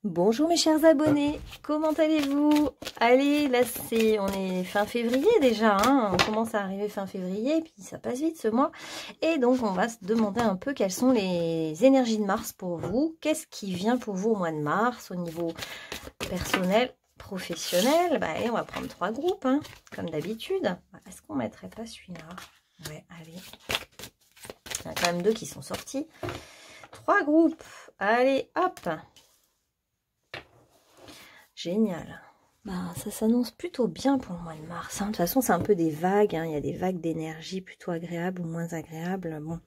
Bonjour mes chers abonnés, comment allez-vous? Allez, là on est fin février déjà, hein, on commence à arriver fin février, puis ça passe vite ce mois. Et donc on va se demander un peu quelles sont les énergies de Mars pour vous. Qu'est-ce qui vient pour vous au mois de mars, au niveau personnel, professionnel? Allez, on va prendre 3 groupes, hein, comme d'habitude. Est-ce qu'on mettrait pas celui-là? Ouais, allez. Il y en a quand même 2 qui sont sortis. 3 groupes, allez, hop! Génial. Ça s'annonce plutôt bien pour le mois de mars. De toute façon, c'est un peu des vagues. Il y a des vagues d'énergie plutôt agréables ou moins agréables. Bon.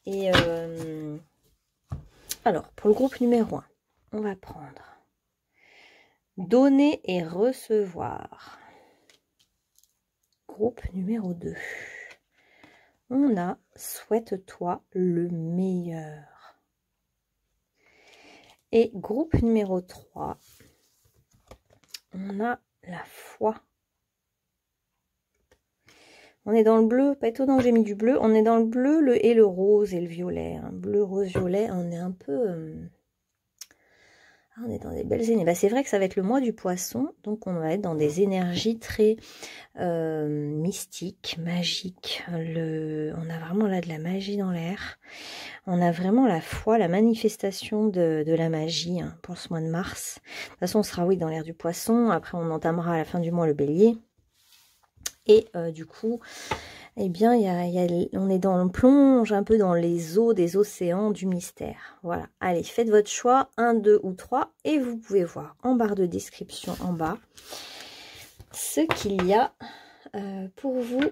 Et alors, pour le groupe numéro 1, on va prendre donner et recevoir. Groupe numéro 2. On a souhaite-toi le meilleur. Et groupe numéro 3. On a la foi. On est dans le bleu, pas étonnant que j'ai mis du bleu. On est dans le bleu et le rose et le violet. Hein. Bleu, rose, violet, on est un peu... on est dans des belles énergies. C'est vrai que ça va être le mois du poisson. Donc on va être dans des énergies très mystiques, magiques. On a vraiment là de la magie dans l'air. On a vraiment la foi, la manifestation de la magie pour ce mois de mars. De toute façon, on sera, oui, dans l'air du poisson. Après, on entamera à la fin du mois le bélier. Et du coup, eh bien, on plonge un peu dans les eaux des océans du mystère. Voilà. Allez, faites votre choix, 1, 2 ou 3. Et vous pouvez voir en barre de description en bas ce qu'il y a pour vous.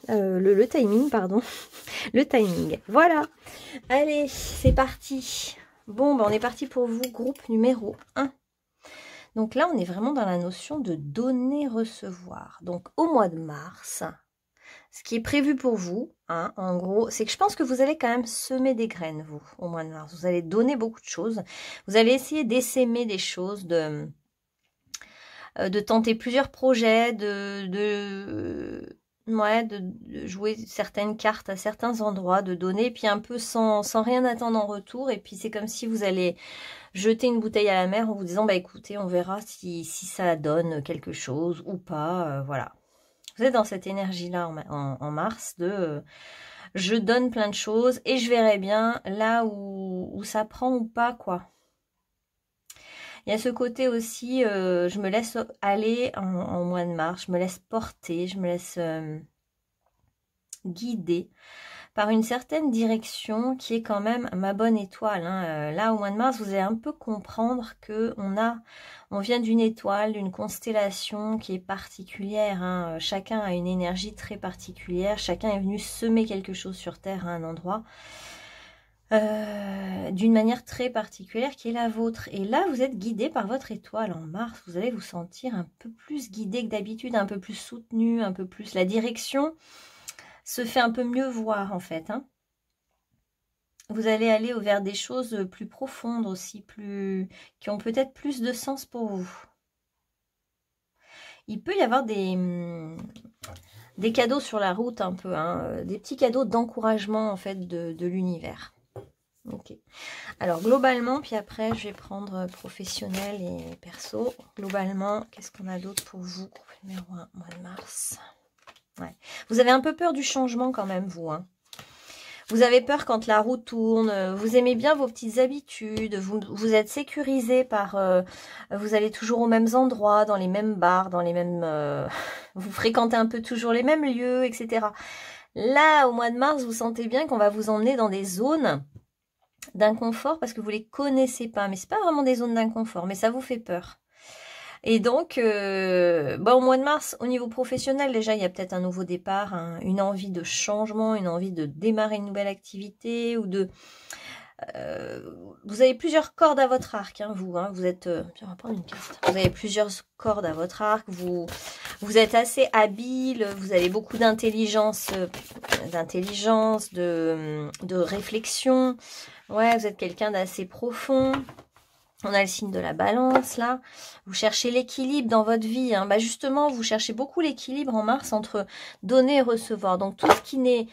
Le timing, pardon. Le timing. Voilà. Allez, c'est parti. Bon, on est parti pour vous, groupe numéro 1. Donc là, on est vraiment dans la notion de donner-recevoir. Donc, au mois de mars, ce qui est prévu pour vous, en gros, c'est que je pense que vous allez quand même semer des graines, vous, au mois de mars. Vous allez donner beaucoup de choses. Vous allez essayer d'essaimer des choses, de tenter plusieurs projets, de jouer certaines cartes à certains endroits, de donner, puis un peu sans rien attendre en retour. Et puis c'est comme si vous allez jeter une bouteille à la mer en vous disant, écoutez, on verra si ça donne quelque chose ou pas. Voilà. Vous êtes dans cette énergie-là en mars de je donne plein de choses et je verrai bien là où ça prend ou pas, quoi. Il y a ce côté aussi, je me laisse aller en mois de mars, je me laisse porter, je me laisse guider par une certaine direction qui est quand même ma bonne étoile. Là, au mois de mars, vous allez un peu comprendre que on vient d'une étoile, d'une constellation qui est particulière. Chacun a une énergie très particulière, chacun est venu semer quelque chose sur Terre à un endroit. D'une manière très particulière qui est la vôtre. Et là, vous êtes guidé par votre étoile en mars. Vous allez vous sentir un peu plus guidé que d'habitude, un peu plus soutenu, un peu plus... La direction se fait un peu mieux voir, en fait. Vous allez aller vers des choses plus profondes aussi, qui ont peut-être plus de sens pour vous. Il peut y avoir des cadeaux sur la route un peu, des petits cadeaux d'encouragement, en fait, de l'univers. Ok. Alors globalement, puis après je vais prendre professionnel et perso. Globalement, qu'est-ce qu'on a d'autre pour vous? Groupe numéro 1, mois de mars. Ouais. Vous avez un peu peur du changement quand même, vous. Vous avez peur quand la roue tourne. Vous aimez bien vos petites habitudes. Vous êtes sécurisé par... vous allez toujours aux mêmes endroits, dans les mêmes bars, dans les mêmes... vous fréquentez un peu toujours les mêmes lieux, etc. Là, au mois de mars, vous sentez bien qu'on va vous emmener dans des zones d'inconfort parce que vous les connaissez pas, mais c'est pas vraiment des zones d'inconfort, mais ça vous fait peur. Et donc au mois de mars, au niveau professionnel, déjà il y a peut-être un nouveau départ, une envie de changement, une envie de démarrer une nouvelle activité ou de vous avez plusieurs cordes à votre arc, vous êtes on va prendre une carte. Vous avez plusieurs cordes à votre arc, vous êtes assez habile, vous avez beaucoup d'intelligence, de réflexion. Ouais, vous êtes quelqu'un d'assez profond. On a le signe de la balance, là. Vous cherchez l'équilibre dans votre vie. Justement, vous cherchez beaucoup l'équilibre en mars entre donner et recevoir. Donc, tout ce qui n'est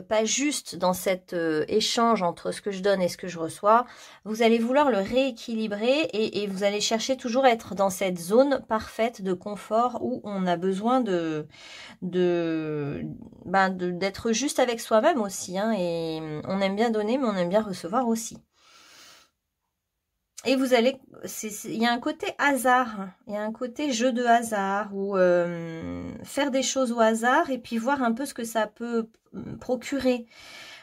pas juste dans cet échange entre ce que je donne et ce que je reçois, vous allez vouloir le rééquilibrer et vous allez chercher toujours à être dans cette zone parfaite de confort où on a besoin d'être juste avec soi-même aussi, hein, et on aime bien donner mais on aime bien recevoir aussi. Et vous allez, il y a un côté hasard, il y a un côté jeu de hasard, ou faire des choses au hasard et puis voir un peu ce que ça peut procurer.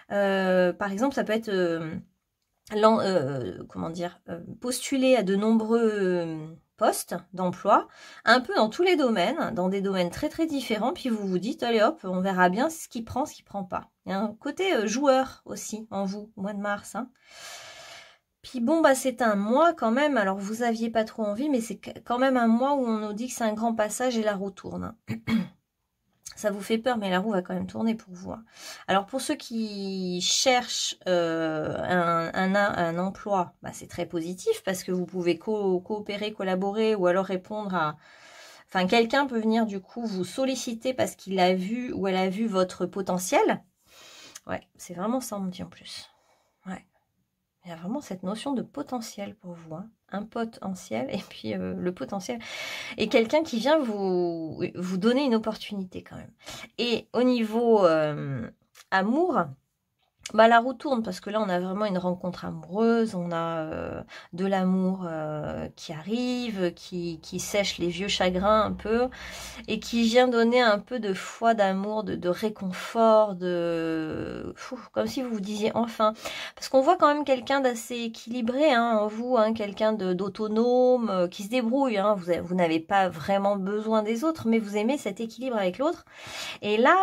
Par exemple, ça peut être, comment dire, postuler à de nombreux postes d'emploi, un peu dans tous les domaines, dans des domaines très très différents, puis vous vous dites, allez hop, on verra bien ce qui prend pas. Il y a un côté joueur aussi en vous, au mois de mars, hein. Puis bon, bah c'est un mois quand même, alors vous aviez pas trop envie, mais c'est quand même un mois où on nous dit que c'est un grand passage et la roue tourne. Ça vous fait peur, mais la roue va quand même tourner pour vous. Alors pour ceux qui cherchent un emploi, bah, c'est très positif parce que vous pouvez coopérer, collaborer ou alors répondre à... Enfin, quelqu'un peut venir du coup vous solliciter parce qu'il a vu ou elle a vu votre potentiel. Ouais, c'est vraiment ça, on me dit en plus. Ouais. Il y a vraiment cette notion de potentiel pour vous, hein. Un potentiel et puis le potentiel. Et quelqu'un qui vient vous donner une opportunité quand même. Et au niveau amour, bah, la roue tourne parce que là, on a vraiment une rencontre amoureuse, on a de l'amour qui arrive, qui sèche les vieux chagrins un peu et qui vient donner un peu de foi, d'amour, de réconfort, comme si vous vous disiez enfin. Parce qu'on voit quand même quelqu'un d'assez équilibré, hein, en vous, hein, quelqu'un d'autonome, qui se débrouille. Hein, vous n'avez pas vraiment besoin des autres, mais vous aimez cet équilibre avec l'autre. Et là...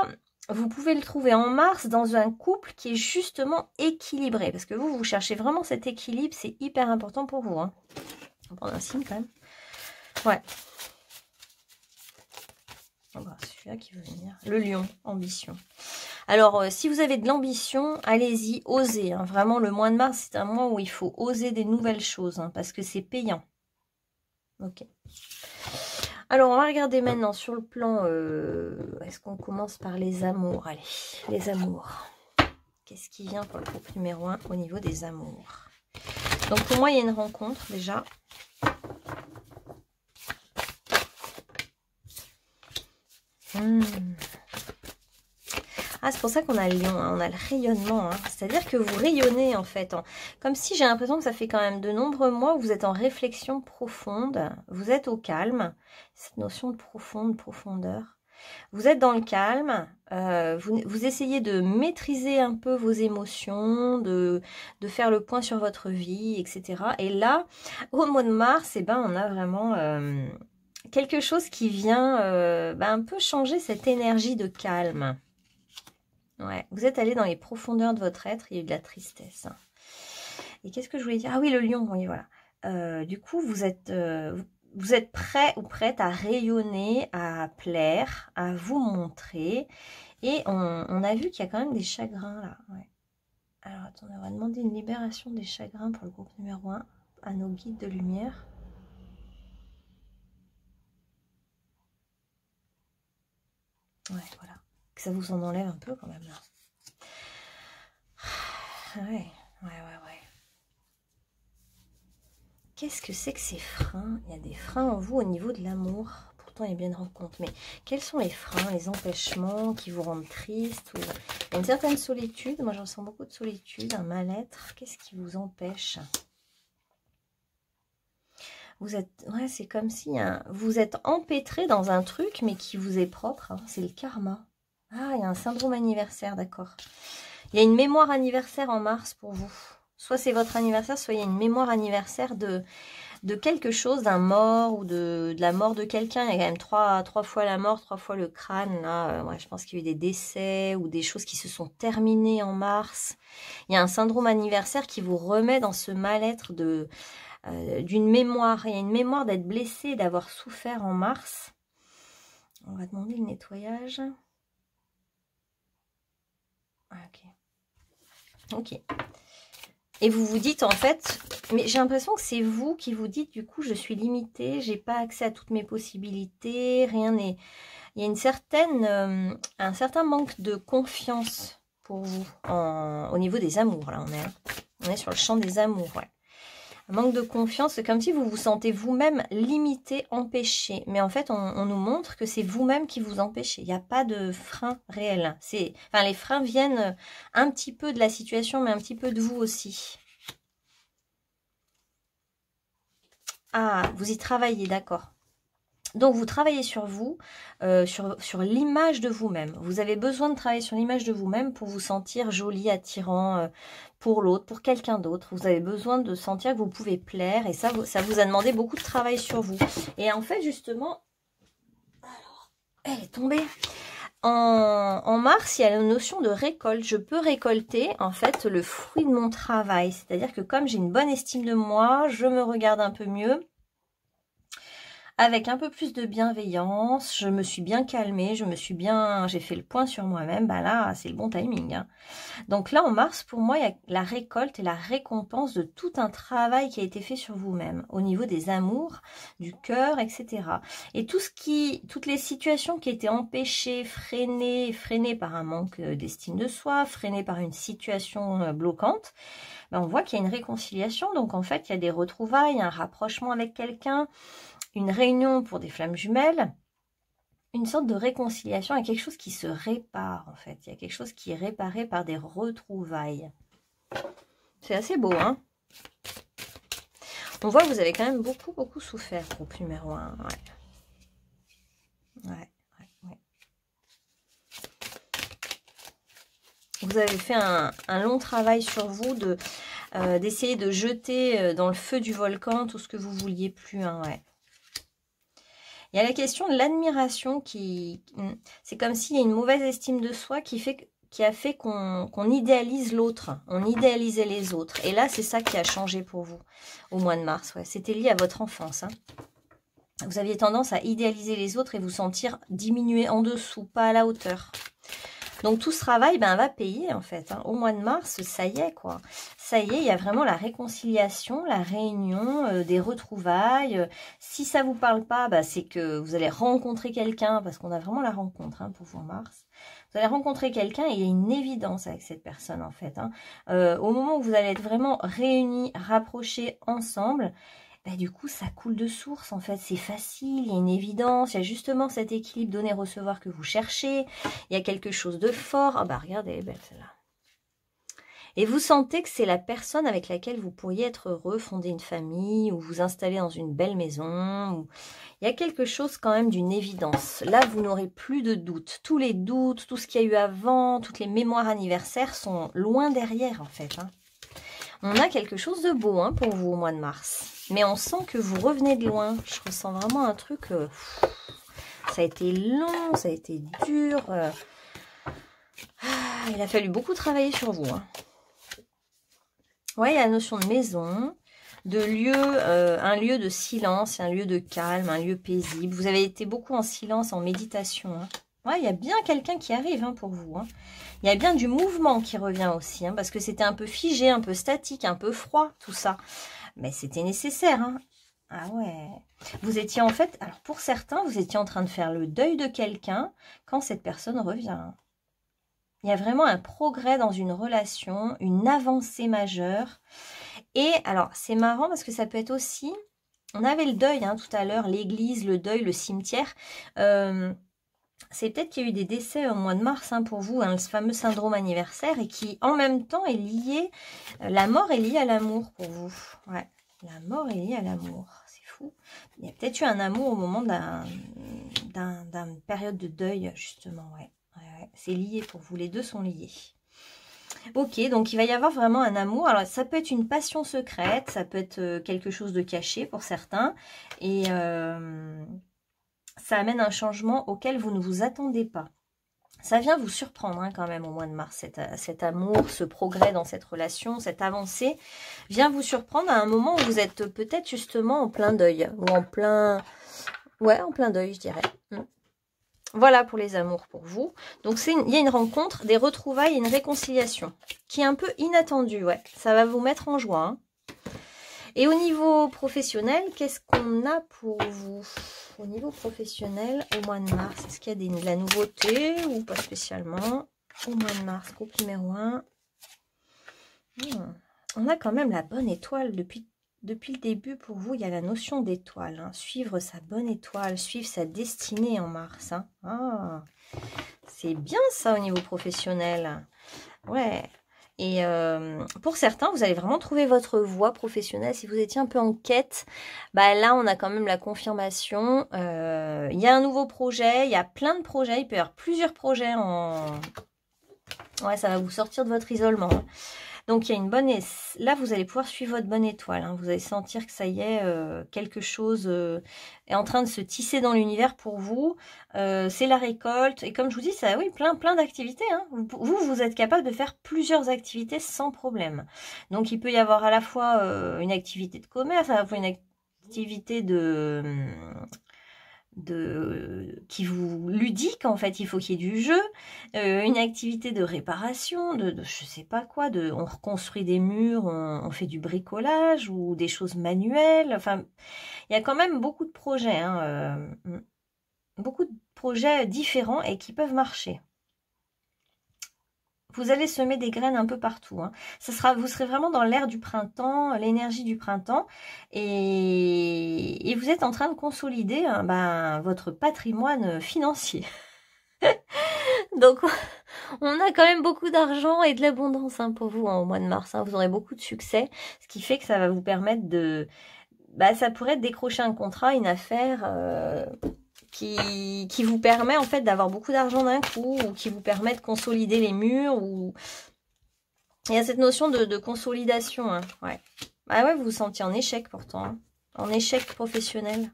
vous pouvez le trouver en mars dans un couple qui est justement équilibré. Parce que vous cherchez vraiment cet équilibre. C'est hyper important pour vous. Hein. On va prendre un signe quand même. Ouais. Oh bah, celui-là qui veut venir. Le lion, ambition. Alors, si vous avez de l'ambition, allez-y, osez. Hein. Vraiment, le mois de mars, c'est un mois où il faut oser des nouvelles choses. Hein, parce que c'est payant. Ok. Alors, on va regarder maintenant sur le plan... est-ce qu'on commence par les amours? Allez, les amours. Qu'est-ce qui vient pour le groupe numéro 1 au niveau des amours? Donc, pour moi, il y a une rencontre, déjà. Ah, c'est pour ça qu'on a le lion, hein, on a le rayonnement. Hein. C'est-à-dire que vous rayonnez, en fait. Comme si j'ai l'impression que ça fait quand même de nombreux mois où vous êtes en réflexion profonde. Vous êtes au calme. Cette notion de profondeur. Vous êtes dans le calme. Vous essayez de maîtriser un peu vos émotions, de faire le point sur votre vie, etc. Et là, au mois de mars, eh ben, on a vraiment... quelque chose qui vient un peu changer cette énergie de calme. Ouais, vous êtes allé dans les profondeurs de votre être, il y a eu de la tristesse. Hein. Et qu'est-ce que je voulais dire? Ah oui, le lion, oui, voilà. Du coup, vous êtes prêt ou prête à rayonner, à plaire, à vous montrer. Et on a vu qu'il y a quand même des chagrins là. Ouais. Alors, attendez, on va demander une libération des chagrins pour le groupe numéro 1 à nos guides de lumière. Ouais, voilà. Que ça vous en enlève un peu quand même là. Ouais. Qu'est-ce que c'est que ces freins? Il y a des freins en vous au niveau de l'amour. Pourtant, il y a bien une rencontre. Mais quels sont les freins, les empêchements qui vous rendent triste ou... Il y a une certaine solitude. Moi, j'en sens beaucoup de solitude, un mal-être. Qu'est-ce qui vous empêche? Vous êtes... Ouais, c'est comme si vous êtes empêtré dans un truc, mais qui vous est propre. Hein. C'est le karma. Ah, il y a un syndrome anniversaire, d'accord. Il y a une mémoire anniversaire en mars pour vous. Soit c'est votre anniversaire, soit il y a une mémoire anniversaire de quelque chose, d'un mort ou de la mort de quelqu'un. Il y a quand même trois fois la mort, 3 fois le crâne. Là, ouais, je pense qu'il y a eu des décès ou des choses qui se sont terminées en mars. Il y a un syndrome anniversaire qui vous remet dans ce mal-être d'une mémoire. Il y a une mémoire d'être blessé, d'avoir souffert en mars. On va demander le nettoyage. Ok. Et vous vous dites en fait, mais j'ai l'impression que c'est vous qui vous dites du coup je suis limitée, j'ai pas accès à toutes mes possibilités, rien n'est... Il y a un certain manque de confiance pour vous au niveau des amours. Là, on est sur le champ des amours, ouais. Un manque de confiance, c'est comme si vous vous sentez vous-même limité, empêché. Mais en fait, on nous montre que c'est vous-même qui vous empêchez. Il n'y a pas de frein réel. Enfin, les freins viennent un petit peu de la situation, mais un petit peu de vous aussi. Ah, vous y travaillez, d'accord. Donc, vous travaillez sur vous, sur l'image de vous-même. Vous avez besoin de travailler sur l'image de vous-même pour vous sentir joli, attirant pour l'autre, pour quelqu'un d'autre. Vous avez besoin de sentir que vous pouvez plaire et ça vous a demandé beaucoup de travail sur vous. Et en fait, justement, alors, elle est tombée. En mars, il y a la notion de récolte. Je peux récolter, en fait, le fruit de mon travail. C'est-à-dire que comme j'ai une bonne estime de moi, je me regarde un peu mieux. Avec un peu plus de bienveillance, je me suis bien calmée, j'ai fait le point sur moi-même, bah là, c'est le bon timing. Hein. Donc là, en mars, pour moi, il y a la récolte et la récompense de tout un travail qui a été fait sur vous-même, au niveau des amours, du cœur, etc. Et toutes les situations qui étaient empêchées, freinées par un manque d'estime de soi, freinées par une situation bloquante, ben on voit qu'il y a une réconciliation. Donc en fait, il y a des retrouvailles, un rapprochement avec quelqu'un, une réunion pour des flammes jumelles, une sorte de réconciliation, il y a quelque chose qui se répare en fait. Il y a quelque chose qui est réparé par des retrouvailles. C'est assez beau, hein? On voit que vous avez quand même beaucoup souffert, groupe numéro 1. Ouais. Vous avez fait un long travail sur vous d'essayer de jeter dans le feu du volcan tout ce que vous vouliez plus, hein, ouais. Il y a la question de l'admiration c'est comme s'il y a une mauvaise estime de soi qui a fait qu'on idéalise l'autre. On idéalisait les autres. Et là, c'est ça qui a changé pour vous au mois de mars. Ouais. C'était lié à votre enfance. Hein. Vous aviez tendance à idéaliser les autres et vous sentir diminué en dessous, pas à la hauteur. Donc tout ce travail, ben, va payer en fait. Hein. Au mois de mars, ça y est quoi. Ça y est, il y a vraiment la réconciliation, la réunion, des retrouvailles. Si ça vous parle pas, ben, c'est que vous allez rencontrer quelqu'un, parce qu'on a vraiment la rencontre hein, pour vous en mars. Vous allez rencontrer quelqu'un et il y a une évidence avec cette personne en fait. Hein. Au moment où vous allez être vraiment réunis, rapprochés ensemble, bah, du coup, ça coule de source, en fait. C'est facile, il y a une évidence, il y a justement cet équilibre donner-recevoir que vous cherchez. Il y a quelque chose de fort. Ah bah, regardez, elle est belle celle-là. Et vous sentez que c'est la personne avec laquelle vous pourriez être heureux, fonder une famille ou vous installer dans une belle maison. Il y a quelque chose quand même d'une évidence. Là, vous n'aurez plus de doutes. Tous les doutes, tout ce qu'il y a eu avant, toutes les mémoires anniversaires sont loin derrière, en fait. Hein. On a quelque chose de beau hein, pour vous au mois de mars. Mais on sent que vous revenez de loin. Je ressens vraiment un truc... ça a été long, ça a été dur. Il a fallu beaucoup travailler sur vous. Hein. Ouais, il y a la notion de maison, de lieu, un lieu de silence, un lieu de calme, un lieu paisible. Vous avez été beaucoup en silence, en méditation. Hein. Ouais, il y a bien quelqu'un qui arrive hein, pour vous. Hein. Il y a bien du mouvement qui revient aussi, hein, parce que c'était un peu figé, un peu statique, un peu froid, tout ça. Mais c'était nécessaire. Hein. Ah ouais. Vous étiez en fait, alors pour certains, vous étiez en train de faire le deuil de quelqu'un quand cette personne revient. Il y a vraiment un progrès dans une relation, une avancée majeure. Et alors, c'est marrant parce que ça peut être aussi... On avait le deuil hein, tout à l'heure, l'église, le deuil, le cimetière. C'est peut-être qu'il y a eu des décès au mois de mars hein, pour vous, hein, ce fameux syndrome anniversaire, et qui en même temps est lié, la mort est liée à l'amour pour vous. Ouais, la mort est liée à l'amour, c'est fou. Il y a peut-être eu un amour au moment d'une période de deuil, justement, ouais. Ouais, c'est lié pour vous, les deux sont liés. Ok, donc il va y avoir vraiment un amour. Alors ça peut être une passion secrète, ça peut être quelque chose de caché pour certains, et... ça amène un changement auquel vous ne vous attendez pas. Ça vient vous surprendre hein, quand même au mois de mars, cet amour, ce progrès dans cette relation, cette avancée vient vous surprendre à un moment où vous êtes peut-être justement en plein deuil, ou en plein... Ouais, en plein deuil, je dirais. Voilà pour les amours pour vous. Donc il y a une rencontre, des retrouvailles et une réconciliation qui est un peu inattendue, ouais. Ça va vous mettre en joie. Hein. Et au niveau professionnel, qu'est-ce qu'on a pour vous? Au niveau professionnel, au mois de mars, est-ce qu'il y a de la nouveauté ou pas spécialement? au mois de mars, groupe numéro 1. On a quand même la bonne étoile depuis le début. Pour vous, il y a la notion d'étoile. Hein. Suivre sa bonne étoile, suivre sa destinée en mars. Hein. Ah, c'est bien ça au niveau professionnel. Ouais. Et pour certains, vous allez vraiment trouver votre voie professionnelle. Si vous étiez un peu en quête, bah là, on a quand même la confirmation. Il y a un nouveau projet, il y a plein de projets. Il peut y avoir plusieurs projets en... Ouais, ça va vous sortir de votre isolement. Hein. Donc, il y a une bonne... Là, vous allez pouvoir suivre votre bonne étoile. Hein. Vous allez sentir que ça y est, quelque chose est en train de se tisser dans l'univers pour vous. C'est la récolte. Et comme je vous dis, ça, oui, plein d'activités. Hein. Vous êtes capable de faire plusieurs activités sans problème. Donc, il peut y avoir à la fois une activité de commerce, à la fois une activité qui vous ludique, en fait, il faut qu'il y ait du jeu, une activité de réparation, je sais pas quoi, on reconstruit des murs, on fait du bricolage ou des choses manuelles, enfin, il y a quand même beaucoup de projets, hein, beaucoup de projets différents et qui peuvent marcher. Vous allez semer des graines un peu partout. Hein. Vous serez vraiment dans l'air du printemps, l'énergie du printemps. Et vous êtes en train de consolider votre patrimoine financier. Donc, on a quand même beaucoup d'argent et de l'abondance hein, pour vous hein, au mois de mars. Hein. Vous aurez beaucoup de succès, ce qui fait que ça va vous permettre de... ça pourrait décrocher un contrat, une affaire... qui vous permet en fait d'avoir beaucoup d'argent d'un coup ou qui vous permet de consolider les murs ou il y a cette notion de consolidation hein. Ouais. Ah ouais, vous vous sentiez en échec pourtant hein. En échec professionnel.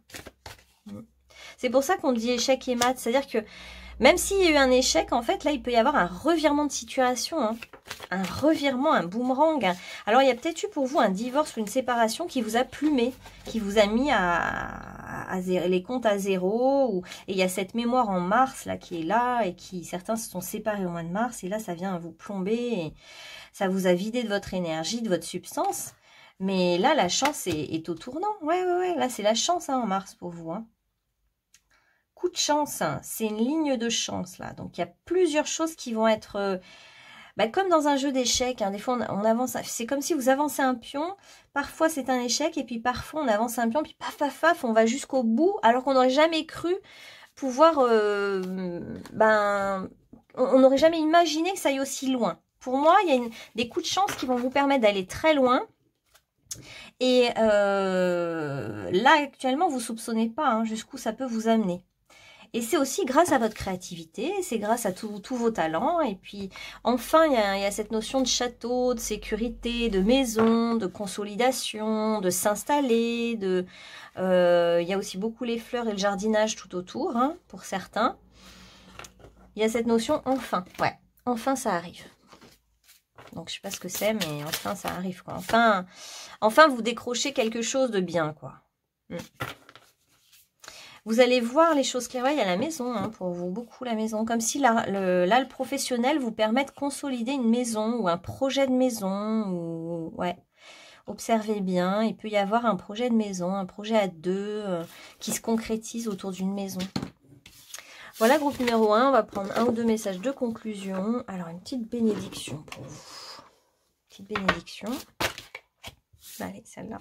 C'est pour ça qu'on dit échec et mat, c'est-à-dire que même s'il y a eu un échec, en fait, là, il peut y avoir un revirement de situation, hein. Un revirement, un boomerang. Alors, il y a peut-être eu pour vous un divorce ou une séparation qui vous a plumé, qui vous a mis les comptes à zéro. Et il y a cette mémoire en mars, là, qui est là, et certains se sont séparés au mois de mars, et là, ça vient vous plomber, et ça vous a vidé de votre énergie, de votre substance. Mais là, la chance est au tournant. Ouais, là, c'est la chance, hein, en mars pour vous, hein. Coup de chance, hein. C'est une ligne de chance là. Donc il y a plusieurs choses qui vont être comme dans un jeu d'échecs. Hein. Des fois on avance, c'est comme si vous avancez un pion. Parfois c'est un échec et puis parfois on avance un pion puis paf, on va jusqu'au bout alors qu'on n'aurait jamais cru pouvoir. On n'aurait jamais imaginé que ça aille aussi loin. Pour moi, il y a des coups de chance qui vont vous permettre d'aller très loin. Et là actuellement vous soupçonnez pas hein, jusqu'où ça peut vous amener. Et c'est aussi grâce à votre créativité, c'est grâce à tous vos talents. Et puis, enfin, il y a cette notion de château, de sécurité, de maison, de consolidation, de s'installer. Il y a aussi beaucoup les fleurs et le jardinage tout autour, hein, pour certains. Il y a cette notion enfin. Ouais, enfin, ça arrive. Donc, je sais pas ce que c'est, mais enfin, ça arrive, quoi. Enfin, vous décrochez quelque chose de bien, quoi. Vous allez voir les choses claires. Ouais, il y a la maison, hein, pour vous, beaucoup la maison. Comme si là, le professionnel vous permet de consolider une maison ou un projet de maison. Ou, ouais, observez bien. Il peut y avoir un projet de maison, un projet à deux qui se concrétise autour d'une maison. Voilà, groupe numéro 1. On va prendre un ou deux messages de conclusion. Alors, une petite bénédiction pour vous. Petite bénédiction. Allez, celle-là.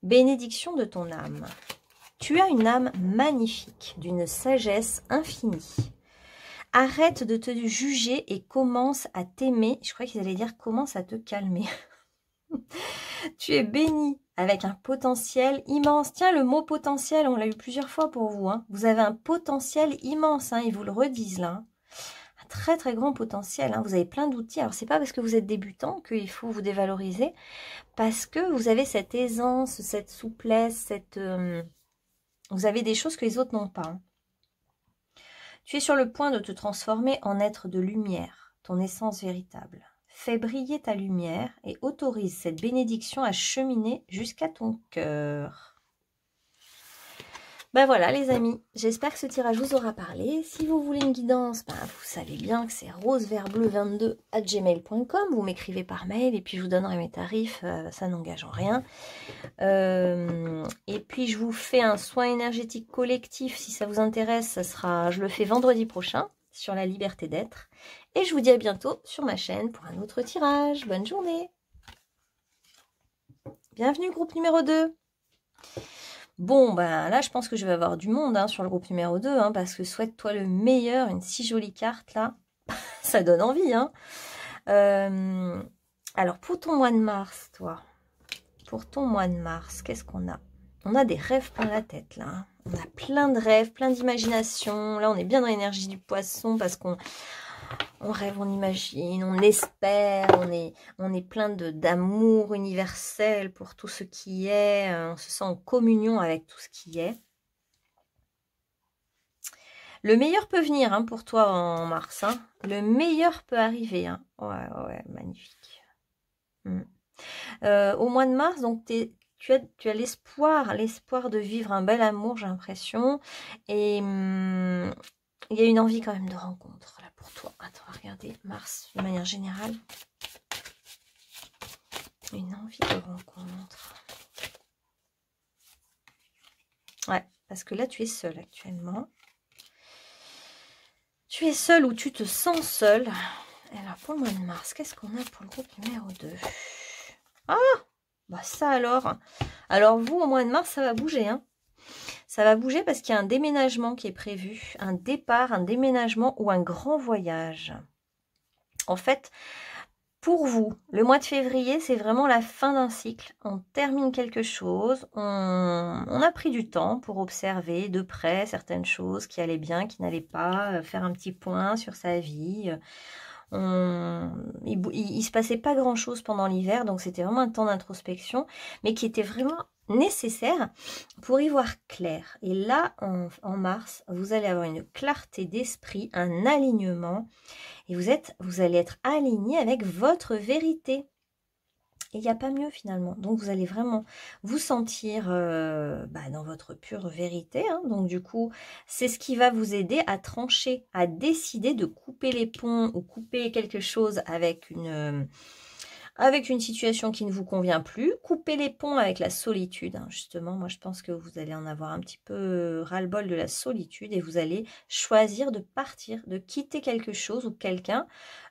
Bénédiction de ton âme. Tu as une âme magnifique, d'une sagesse infinie. Arrête de te juger et commence à t'aimer. Je crois qu'ils allaient dire commence à te calmer. Tu es béni avec un potentiel immense. Tiens, le mot potentiel, on l'a eu plusieurs fois pour vous. Hein. Vous avez un potentiel immense, hein, ils vous le redisent là. Hein. Un très très grand potentiel. Hein. Vous avez plein d'outils. Alors, c'est pas parce que vous êtes débutant qu'il faut vous dévaloriser. Parce que vous avez cette aisance, cette souplesse, vous avez des choses que les autres n'ont pas. Hein. Tu es sur le point de te transformer en être de lumière, ton essence véritable. Fais briller ta lumière et autorise cette bénédiction à cheminer jusqu'à ton cœur. Ben voilà les amis, j'espère que ce tirage vous aura parlé. Si vous voulez une guidance, vous savez bien que c'est rosevertbleu22@gmail.com. Vous m'écrivez par mail et puis je vous donnerai mes tarifs, ça n'engage en rien. Et puis je vous fais un soin énergétique collectif, si ça vous intéresse, je le fais vendredi prochain. sur la liberté d'être. Et je vous dis à bientôt sur ma chaîne pour un autre tirage. Bonne journée. Bienvenue groupe numéro 2. Bon, ben là, je pense que je vais avoir du monde hein, sur le groupe numéro 2, hein, parce que souhaite-toi le meilleur, une si jolie carte là. Ça donne envie, hein. Alors, pour ton mois de mars, toi, pour ton mois de mars, qu'est-ce qu'on a? On a des rêves plein la tête là. Hein. On a plein de rêves, plein d'imagination. Là, on est bien dans l'énergie du poisson parce qu'on rêve, on imagine, on espère, on est plein d'amour universel pour tout ce qui est. On se sent en communion avec tout ce qui est. Le meilleur peut venir hein, pour toi en mars. Hein. Le meilleur peut arriver. Hein. Ouais, magnifique. Au mois de mars, donc tu as l'espoir de vivre un bel amour, j'ai l'impression. Et il y a une envie quand même de rencontre là pour toi. Attends, on va regarder Mars de manière générale. Une envie de rencontre. Ouais, parce que là, tu es seule actuellement. Tu es seule ou tu te sens seule. Alors, pour le mois de mars, qu'est-ce qu'on a pour le groupe numéro 2? Ah, bah ça alors. Alors, vous, au mois de mars, ça va bouger, hein. Ça va bouger parce qu'il y a un déménagement qui est prévu. Un départ, un déménagement ou un grand voyage. En fait, pour vous, le mois de février, c'est vraiment la fin d'un cycle. On termine quelque chose. On a pris du temps pour observer de près certaines choses qui allaient bien, qui n'allaient pas, faire un petit point sur sa vie. Il se passait pas grand-chose pendant l'hiver, donc c'était vraiment un temps d'introspection, mais qui était vraiment nécessaire pour y voir clair. Et là, en mars, vous allez avoir une clarté d'esprit, un alignement, et vous allez être aligné avec votre vérité. Et il n'y a pas mieux finalement. Donc vous allez vraiment vous sentir dans votre pure vérité. Hein. Donc du coup, c'est ce qui va vous aider à trancher, à décider de couper les ponts ou couper quelque chose avec une situation qui ne vous convient plus. Couper les ponts avec la solitude. Hein. Justement, moi je pense que vous allez en avoir un petit peu ras-le-bol de la solitude et vous allez choisir de partir, de quitter quelque chose ou quelqu'un,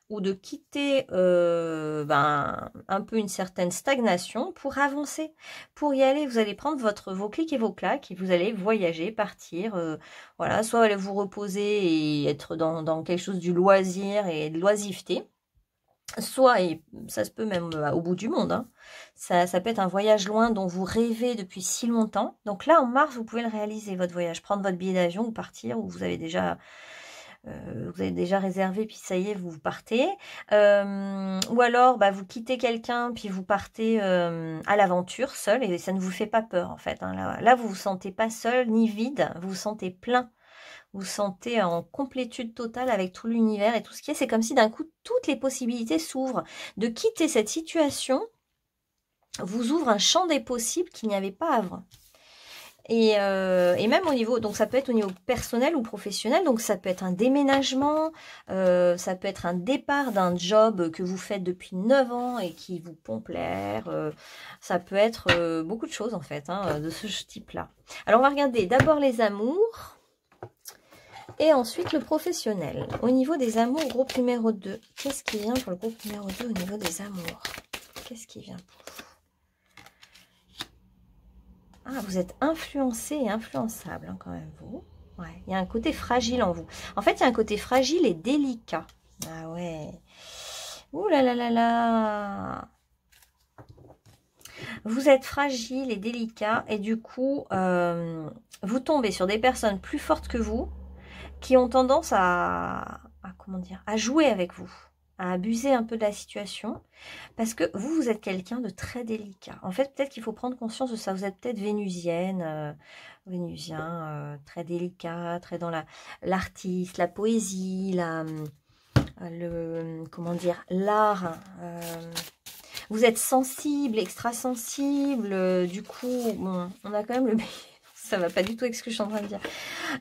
ou de quitter un peu une certaine stagnation pour avancer, pour y aller. Vous allez prendre vos clics et vos claques et vous allez voyager, partir, voilà, soit aller vous reposer et être dans quelque chose du loisir et de l'oisiveté, soit, et ça se peut même au bout du monde, hein, ça peut être un voyage loin dont vous rêvez depuis si longtemps. Donc là, en mars, vous pouvez le réaliser, votre voyage, prendre votre billet d'avion ou partir, ou vous avez déjà réservé, puis ça y est, vous partez. Ou alors, vous quittez quelqu'un, puis vous partez à l'aventure, seul, et ça ne vous fait pas peur, en fait. Hein. Là, vous vous sentez pas seul, ni vide, vous vous sentez plein. Vous vous sentez en complétude totale avec tout l'univers et tout ce qui est. C'est comme si d'un coup, toutes les possibilités s'ouvrent. De quitter cette situation vous ouvre un champ des possibles qu'il n'y avait pas avant. Et même au niveau, donc ça peut être au niveau personnel ou professionnel, donc ça peut être un déménagement, ça peut être un départ d'un job que vous faites depuis 9 ans et qui vous pompe l'air, ça peut être beaucoup de choses en fait, hein, de ce type-là. Alors on va regarder d'abord les amours et ensuite le professionnel. Au niveau des amours, groupe numéro 2, qu'est-ce qui vient pour le groupe numéro 2 au niveau des amours? Qu'est-ce qui vient pour vous? Ah, vous êtes influencé et influençable hein, quand même, vous. Ouais, il y a un côté fragile en vous. En fait, il y a un côté fragile et délicat. Ah ouais. Ouh là là là là. Vous êtes fragile et délicat et du coup, vous tombez sur des personnes plus fortes que vous qui ont tendance à jouer avec vous, à abuser un peu de la situation, parce que vous êtes quelqu'un de très délicat. En fait, peut-être qu'il faut prendre conscience de ça. Vous êtes peut-être vénusien, très délicat, très dans l'artiste, la poésie, l'art. Vous êtes sensible, extra sensible. Du coup, bon, on a quand même le ça va pas du tout avec ce que je suis en train de dire.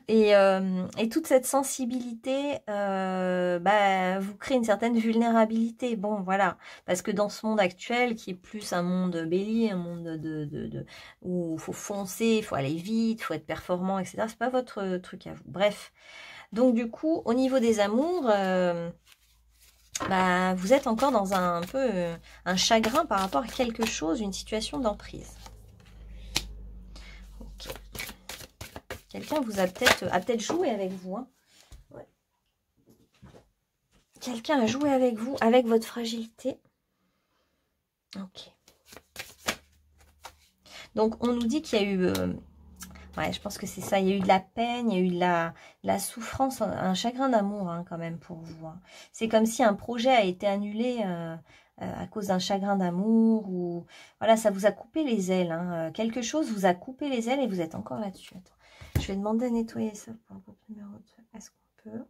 Et toute cette sensibilité vous crée une certaine vulnérabilité. Bon, voilà. Parce que dans ce monde actuel, qui est plus un monde bélier, un monde où il faut foncer, il faut aller vite, il faut être performant, etc. C'est pas votre truc à vous. Bref. Donc du coup, au niveau des amours, bah, vous êtes encore dans un peu un chagrin par rapport à quelque chose, une situation d'emprise. Ok. Quelqu'un vous a peut-être joué avec vous. Hein. Ouais. Quelqu'un a joué avec vous, avec votre fragilité. Ok. Donc on nous dit qu'il y a eu... ouais, je pense que c'est ça. Il y a eu de la peine, il y a eu de la souffrance, un chagrin d'amour hein, quand même pour vous. Hein. C'est comme si un projet a été annulé à cause d'un chagrin d'amour ou voilà, ça vous a coupé les ailes. Hein. Quelque chose vous a coupé les ailes et vous êtes encore là-dessus. Je vais demander à nettoyer ça pour le groupe numéro 2. Est-ce qu'on peut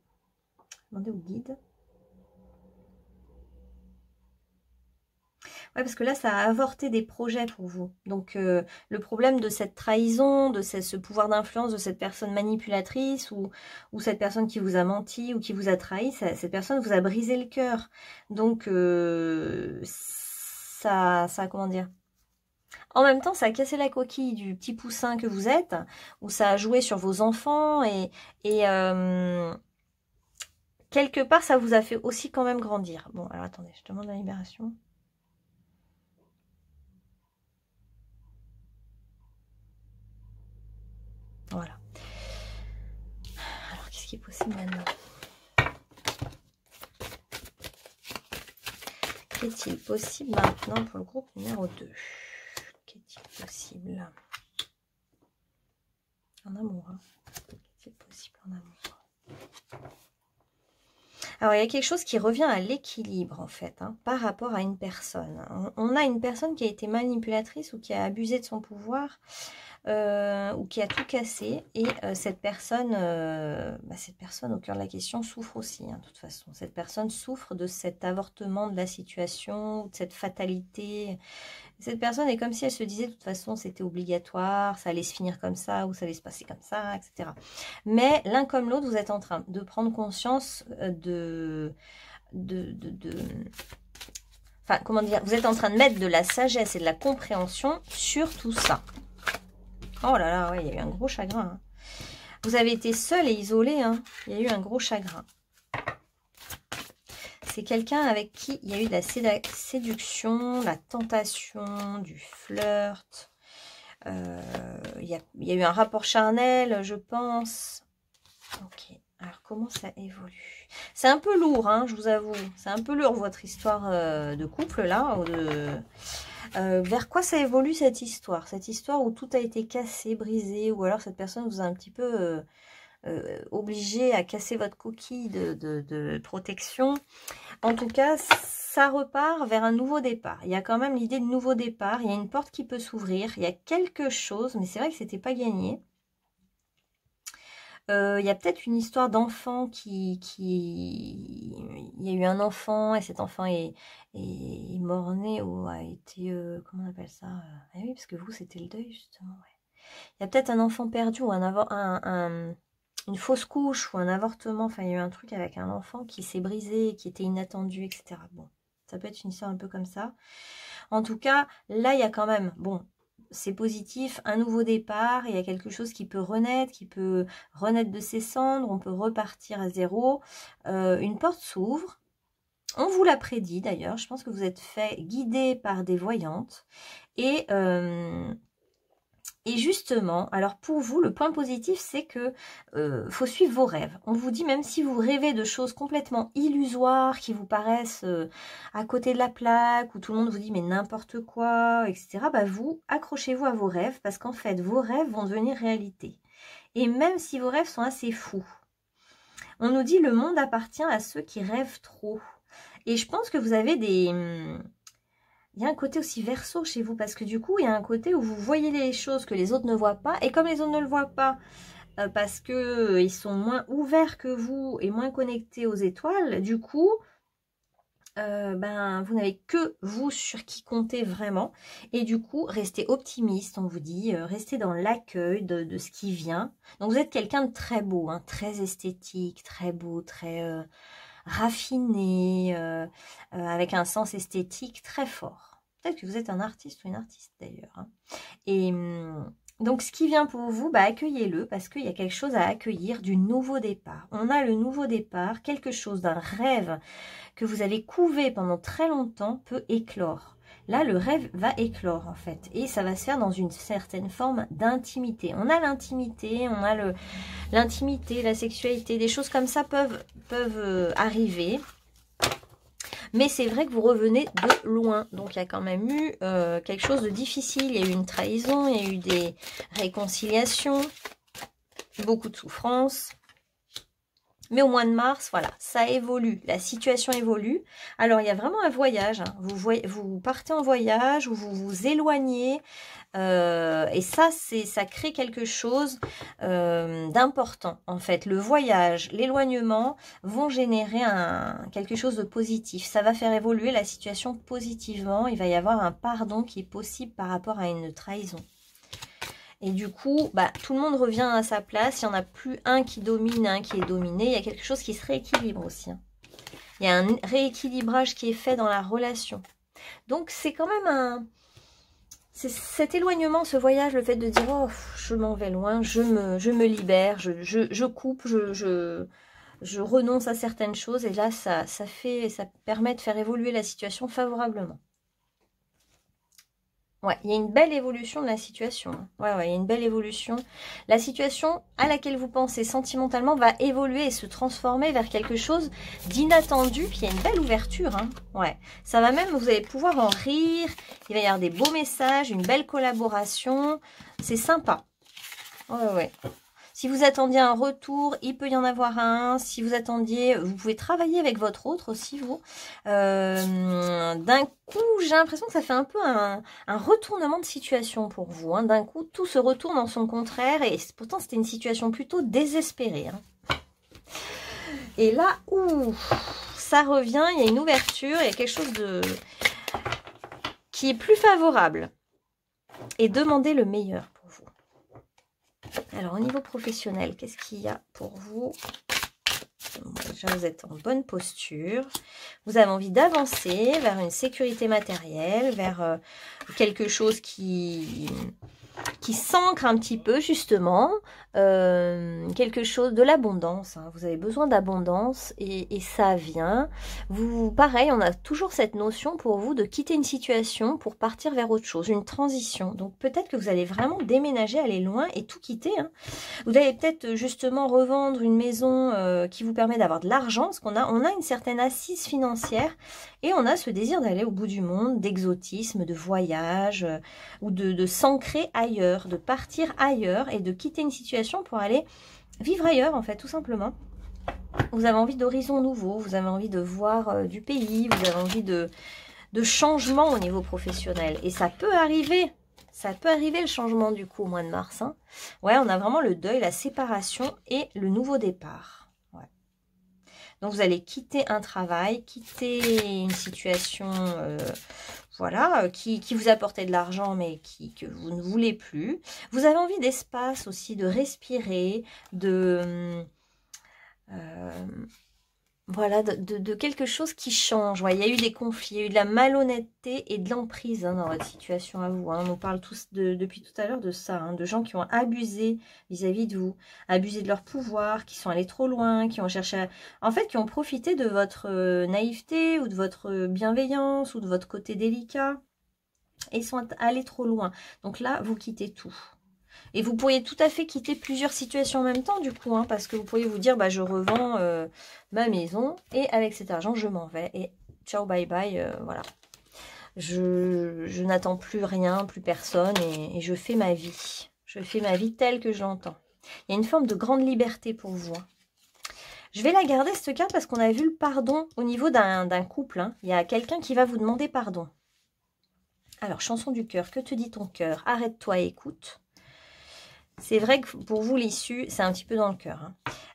demander au guide? Ouais, parce que là, ça a avorté des projets pour vous. Donc, le problème de cette trahison, de ce pouvoir d'influence de cette personne manipulatrice ou cette personne qui vous a menti ou qui vous a trahi, cette personne vous a brisé le cœur. Donc, comment dire? En même temps, ça a cassé la coquille du petit poussin que vous êtes, ou ça a joué sur vos enfants et quelque part, ça vous a fait aussi quand même grandir. Bon, alors attendez, je demande la libération. Voilà. Alors, qu'est-ce qui est possible maintenant? Qu'est-il possible maintenant pour le groupe numéro 2? Qu'est-il possible en amour? Hein. Qu'est-il possible en amour? Alors, il y a quelque chose qui revient à l'équilibre, en fait, hein, par rapport à une personne. On a une personne qui a été manipulatrice ou qui a abusé de son pouvoir ou qui a tout cassé. Et cette personne au cœur de la question souffre aussi, hein, de toute façon. Cette personne souffre de cet avortement de la situation, de cette fatalité. Cette personne est comme si elle se disait, de toute façon, c'était obligatoire, ça allait se finir comme ça, ou ça allait se passer comme ça, etc. Mais l'un comme l'autre, vous êtes en train de prendre conscience enfin, comment dire, vous êtes en train de mettre de la sagesse et de la compréhension sur tout ça. Oh là là, ouais, il y a eu un gros chagrin. Hein. Vous avez été seul et isolé, hein. Il y a eu un gros chagrin. C'est quelqu'un avec qui il y a eu de la séduction, la tentation, du flirt. Il y a eu un rapport charnel, je pense. Ok, alors comment ça évolue? C'est un peu lourd, hein, je vous avoue. C'est un peu lourd, votre histoire de couple, là. Vers quoi ça évolue, cette histoire? Cette histoire où tout a été cassé, brisé, ou alors cette personne vous a un petit peu... obligé à casser votre coquille de protection. En tout cas, ça repart vers un nouveau départ. Il y a quand même l'idée de nouveau départ. Il y a une porte qui peut s'ouvrir. Il y a quelque chose, mais c'est vrai que c'était pas gagné. Il y a peut-être une histoire d'enfant il y a eu un enfant et cet enfant est mort-né ou a été... comment on appelle ça? Ah oui, parce que vous, c'était le deuil, justement. Ouais. Il y a peut-être un enfant perdu ou une fausse couche ou un avortement, enfin il y a eu un truc avec un enfant qui s'est brisé, qui était inattendu, etc. Bon, ça peut être une histoire un peu comme ça. En tout cas, là il y a quand même, bon, c'est positif, un nouveau départ, il y a quelque chose qui peut renaître de ses cendres, on peut repartir à zéro. Une porte s'ouvre, on vous l'a prédit d'ailleurs, je pense que vous êtes fait guider par des voyantes et justement, alors pour vous, le point positif, c'est que faut suivre vos rêves. On vous dit, même si vous rêvez de choses complètement illusoires, qui vous paraissent à côté de la plaque, où tout le monde vous dit, mais n'importe quoi, etc., bah vous, accrochez-vous à vos rêves, parce qu'en fait, vos rêves vont devenir réalité. Et même si vos rêves sont assez fous, on nous dit, le monde appartient à ceux qui rêvent trop. Et je pense que vous avez il y a un côté aussi verso chez vous, parce que du coup, il y a un côté où vous voyez les choses que les autres ne voient pas. Et comme les autres ne le voient pas, parce qu'ils sont moins ouverts que vous et moins connectés aux étoiles, du coup, vous n'avez que vous sur qui compter vraiment. Et du coup, restez optimiste, on vous dit. Restez dans l'accueil de ce qui vient. Donc, vous êtes quelqu'un de très beau, hein, très esthétique, très beau, très... raffiné, avec un sens esthétique très fort. Peut-être que vous êtes un artiste ou une artiste d'ailleurs. Hein. Et Donc, ce qui vient pour vous, bah, accueillez-le parce qu'il y a quelque chose à accueillir du nouveau départ. On a le nouveau départ, quelque chose d'un rêve que vous avez couvé pendant très longtemps peut éclore. Là, le rêve va éclore en fait et ça va se faire dans une certaine forme d'intimité. On a l'intimité, on a l'intimité, la sexualité, des choses comme ça peuvent arriver. Mais c'est vrai que vous revenez de loin. Donc, il y a quand même eu quelque chose de difficile. Il y a eu une trahison, il y a eu des réconciliations, beaucoup de souffrance. Mais au mois de mars, voilà, ça évolue. La situation évolue. Alors, il y a vraiment un voyage. Hein. Vous partez en voyage ou vous vous éloignez. Et ça crée quelque chose d'important. En fait, le voyage, l'éloignement vont générer quelque chose de positif. Ça va faire évoluer la situation positivement. Il va y avoir un pardon qui est possible par rapport à une trahison. Et du coup, bah, tout le monde revient à sa place. Il n'y en a plus un qui domine, un qui est dominé. Il y a quelque chose qui se rééquilibre aussi. Hein. Il y a un rééquilibrage qui est fait dans la relation. Donc, c'est quand même cet éloignement, ce voyage, le fait de dire « Oh, je m'en vais loin, je me libère, je coupe, je renonce à certaines choses. » Et là, ça permet de faire évoluer la situation favorablement. Ouais, il y a une belle évolution de la situation. Ouais, il y a une belle évolution. La situation à laquelle vous pensez sentimentalement va évoluer et se transformer vers quelque chose d'inattendu. Puis il y a une belle ouverture. Hein. Ouais, ça va même, vous allez pouvoir en rire. Il va y avoir des beaux messages, une belle collaboration. C'est sympa. Ouais. Si vous attendiez un retour, il peut y en avoir un. Si vous attendiez, vous pouvez travailler avec votre autre aussi, vous. D'un coup, j'ai l'impression que ça fait un peu un retournement de situation pour vous. Hein. D'un coup, tout se retourne en son contraire. Et pourtant, c'était une situation plutôt désespérée. Hein. Et là, ça revient, il y a une ouverture, il y a quelque chose qui est plus favorable. Et demandez le meilleur. Alors, au niveau professionnel, qu'est-ce qu'il y a pour vous? Déjà, vous êtes en bonne posture. Vous avez envie d'avancer vers une sécurité matérielle, vers quelque chose qui s'ancre un petit peu, justement. Quelque chose de l'abondance. Hein. Vous avez besoin d'abondance et ça vient. Pareil, on a toujours cette notion pour vous de quitter une situation pour partir vers autre chose, une transition. Donc peut-être que vous allez vraiment déménager, aller loin et tout quitter. Hein. Vous allez peut-être justement revendre une maison qui vous permet d'avoir de l'argent, parce qu'on a une certaine assise financière et on a ce désir d'aller au bout du monde, d'exotisme, de voyage ou de s'ancrer ailleurs, de partir ailleurs et de quitter une situation pour aller vivre ailleurs, en fait, tout simplement. Vous avez envie d'horizons nouveaux, vous avez envie de voir du pays, vous avez envie de changement au niveau professionnel. Et ça peut arriver le changement du coup au mois de mars. Hein. Ouais, on a vraiment le deuil, la séparation et le nouveau départ. Ouais. Donc vous allez quitter un travail, quitter une situation... voilà, qui vous apportait de l'argent, mais que vous ne voulez plus. Vous avez envie d'espace aussi, de respirer, voilà, de quelque chose qui change. Ouais, il y a eu des conflits, il y a eu de la malhonnêteté et de l'emprise hein, dans votre situation à vous. Hein. On nous parle tous depuis tout à l'heure de ça, hein, de gens qui ont abusé vis-à-vis de vous, abusé de leur pouvoir, qui sont allés trop loin, qui ont cherché en fait, qui ont profité de votre naïveté ou de votre bienveillance ou de votre côté délicat et ils sont allés trop loin. Donc là, vous quittez tout. Et vous pourriez tout à fait quitter plusieurs situations en même temps, du coup, hein, parce que vous pourriez vous dire, bah, je revends ma maison et avec cet argent, je m'en vais. Et ciao, bye bye, voilà. Je n'attends plus rien, plus personne et je fais ma vie. Je fais ma vie telle que je l'entends. Il y a une forme de grande liberté pour vous. Hein. Je vais la garder, cette carte, parce qu'on a vu le pardon au niveau d'un couple. Hein. Il y a quelqu'un qui va vous demander pardon. Alors, chanson du cœur, que te dit ton cœur? Arrête-toi et écoute. C'est vrai que pour vous, l'issue, c'est un petit peu dans le cœur.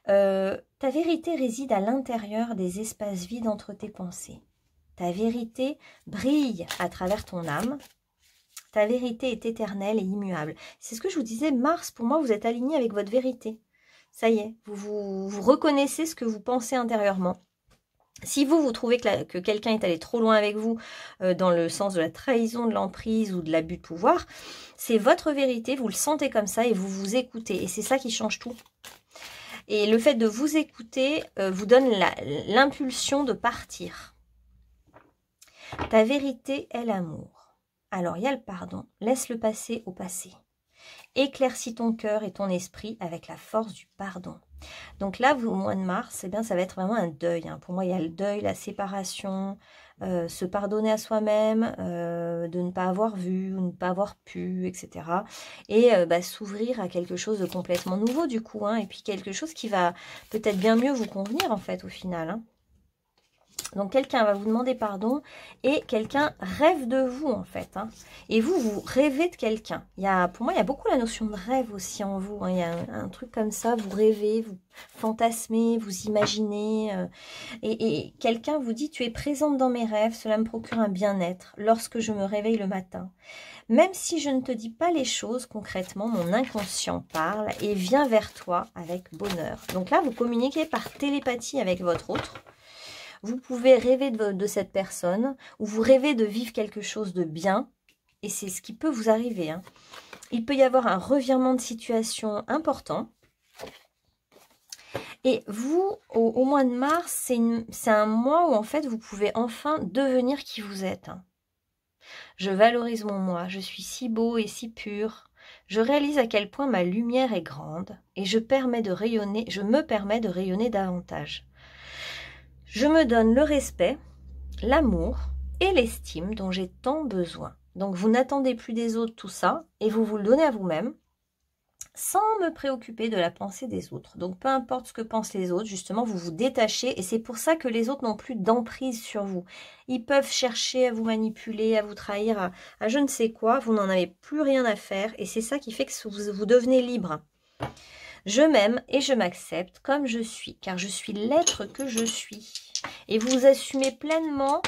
Hein. Ta vérité réside à l'intérieur des espaces vides entre tes pensées. Ta vérité brille à travers ton âme. Ta vérité est éternelle et immuable. C'est ce que je vous disais, Mars, pour moi, vous êtes aligné avec votre vérité. Ça y est, vous reconnaissez ce que vous pensez intérieurement. Si vous trouvez que quelqu'un est allé trop loin avec vous, dans le sens de la trahison, de l'emprise ou de l'abus de pouvoir, c'est votre vérité, vous le sentez comme ça et vous vous écoutez. Et c'est ça qui change tout. Et le fait de vous écouter vous donne l'impulsion de partir. Ta vérité est l'amour. Alors, il y a le pardon. Laisse le passé au passé. Éclaircis ton cœur et ton esprit avec la force du pardon. Donc là, au mois de mars, eh bien, ça va être vraiment un deuil. Pour moi, il y a le deuil, la séparation, se pardonner à soi-même, de ne pas avoir vu, ou ne pas avoir pu, etc. Et s'ouvrir à quelque chose de complètement nouveau du coup. Et puis quelque chose qui va peut-être bien mieux vous convenir en fait au final. Donc quelqu'un va vous demander pardon et quelqu'un rêve de vous en fait. Et vous, vous rêvez de quelqu'un. Pour moi, il y a beaucoup la notion de rêve aussi en vous. Il y a un truc comme ça, vous rêvez, vous fantasmez, vous imaginez. Et quelqu'un vous dit, tu es présente dans mes rêves, cela me procure un bien-être lorsque je me réveille le matin. Même si je ne te dis pas les choses concrètement, mon inconscient parle et vient vers toi avec bonheur. Donc là, vous communiquez par télépathie avec votre autre. Vous pouvez rêver de cette personne ou vous rêvez de vivre quelque chose de bien et c'est ce qui peut vous arriver. Il peut y avoir un revirement de situation important. Et vous, au mois de mars, c'est un mois où en fait vous pouvez enfin devenir qui vous êtes. Je valorise mon moi, je suis si beau et si pur. Je réalise à quel point ma lumière est grande et je me permets de rayonner davantage. Je me donne le respect, l'amour et l'estime dont j'ai tant besoin. Donc vous n'attendez plus des autres tout ça et vous le donnez à vous-même sans me préoccuper de la pensée des autres. Donc peu importe ce que pensent les autres, justement vous vous détachez et c'est pour ça que les autres n'ont plus d'emprise sur vous. Ils peuvent chercher à vous manipuler, à vous trahir, à je ne sais quoi, vous n'en avez plus rien à faire et c'est ça qui fait que vous devenez libre. Je m'aime et je m'accepte comme je suis, car je suis l'être que je suis. Et vous assumez pleinement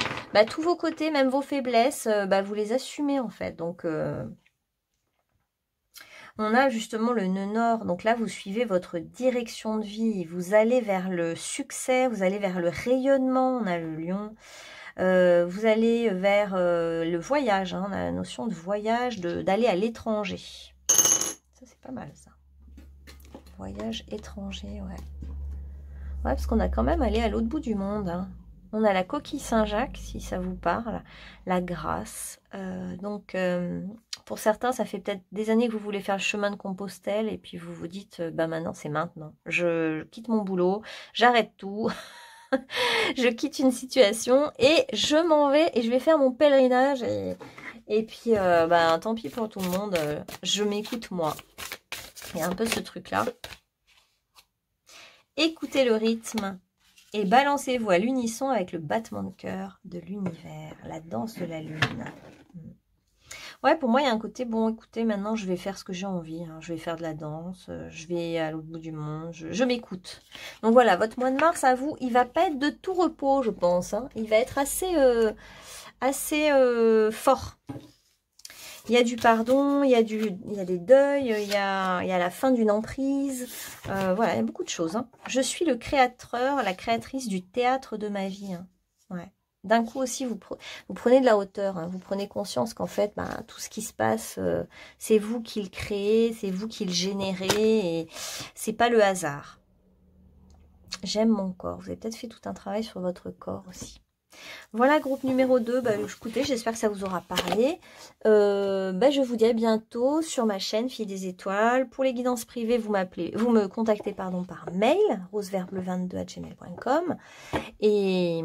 tous vos côtés, même vos faiblesses, vous les assumez en fait. Donc, on a justement le nœud nord. Donc là, vous suivez votre direction de vie. Vous allez vers le succès, vous allez vers le rayonnement. On a le lion. Vous allez vers le voyage. On a la notion de voyage, d'aller à l'étranger. Ça, c'est pas mal ça. Voyage étranger, ouais. Ouais, parce qu'on a quand même allé à l'autre bout du monde. On a la coquille Saint-Jacques, si ça vous parle, la grâce. Pour certains, ça fait peut-être des années que vous voulez faire le chemin de Compostelle et puis vous vous dites, maintenant, c'est maintenant. Je quitte mon boulot, j'arrête tout, je quitte une situation et je m'en vais et je vais faire mon pèlerinage. Et puis, tant pis pour tout le monde, je m'écoute moi. Il y a un peu ce truc-là. Écoutez le rythme et balancez-vous à l'unisson avec le battement de cœur de l'univers, la danse de la lune. Ouais, pour moi, il y a un côté, bon, écoutez, maintenant, je vais faire ce que j'ai envie. Je vais faire de la danse, je vais à l'autre bout du monde, je m'écoute. Donc voilà, votre mois de mars, à vous, il va pas être de tout repos, je pense. Il va être assez fort. Il y a du pardon, il y a des deuils, il y a la fin d'une emprise. Voilà, il y a beaucoup de choses. Je suis le créateur, la créatrice du théâtre de ma vie. Ouais. D'un coup aussi, vous prenez de la hauteur. Vous prenez conscience qu'en fait, tout ce qui se passe, c'est vous qui le créez, c'est vous qui le générez. Et c'est pas le hasard. J'aime mon corps. Vous avez peut-être fait tout un travail sur votre corps aussi. Voilà, groupe numéro 2, écoutez, j'espère que ça vous aura parlé. Je vous dis à bientôt sur ma chaîne Fille des Étoiles. Pour les guidances privées, vous me contactez par mail, roseverbleu22@gmail.com. Et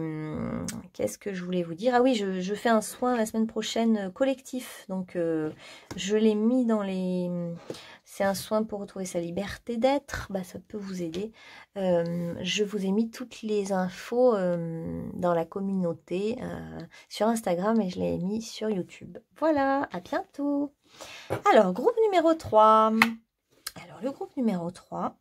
qu'est-ce que je voulais vous dire? Ah oui, je fais un soin la semaine prochaine collectif. Donc, je l'ai mis dans les... C'est un soin pour retrouver sa liberté d'être. Ça peut vous aider. Je vous ai mis toutes les infos dans la communauté sur Instagram et je l'ai mis sur YouTube. Voilà, à bientôt. Alors, groupe numéro 3. Alors, le groupe numéro 3,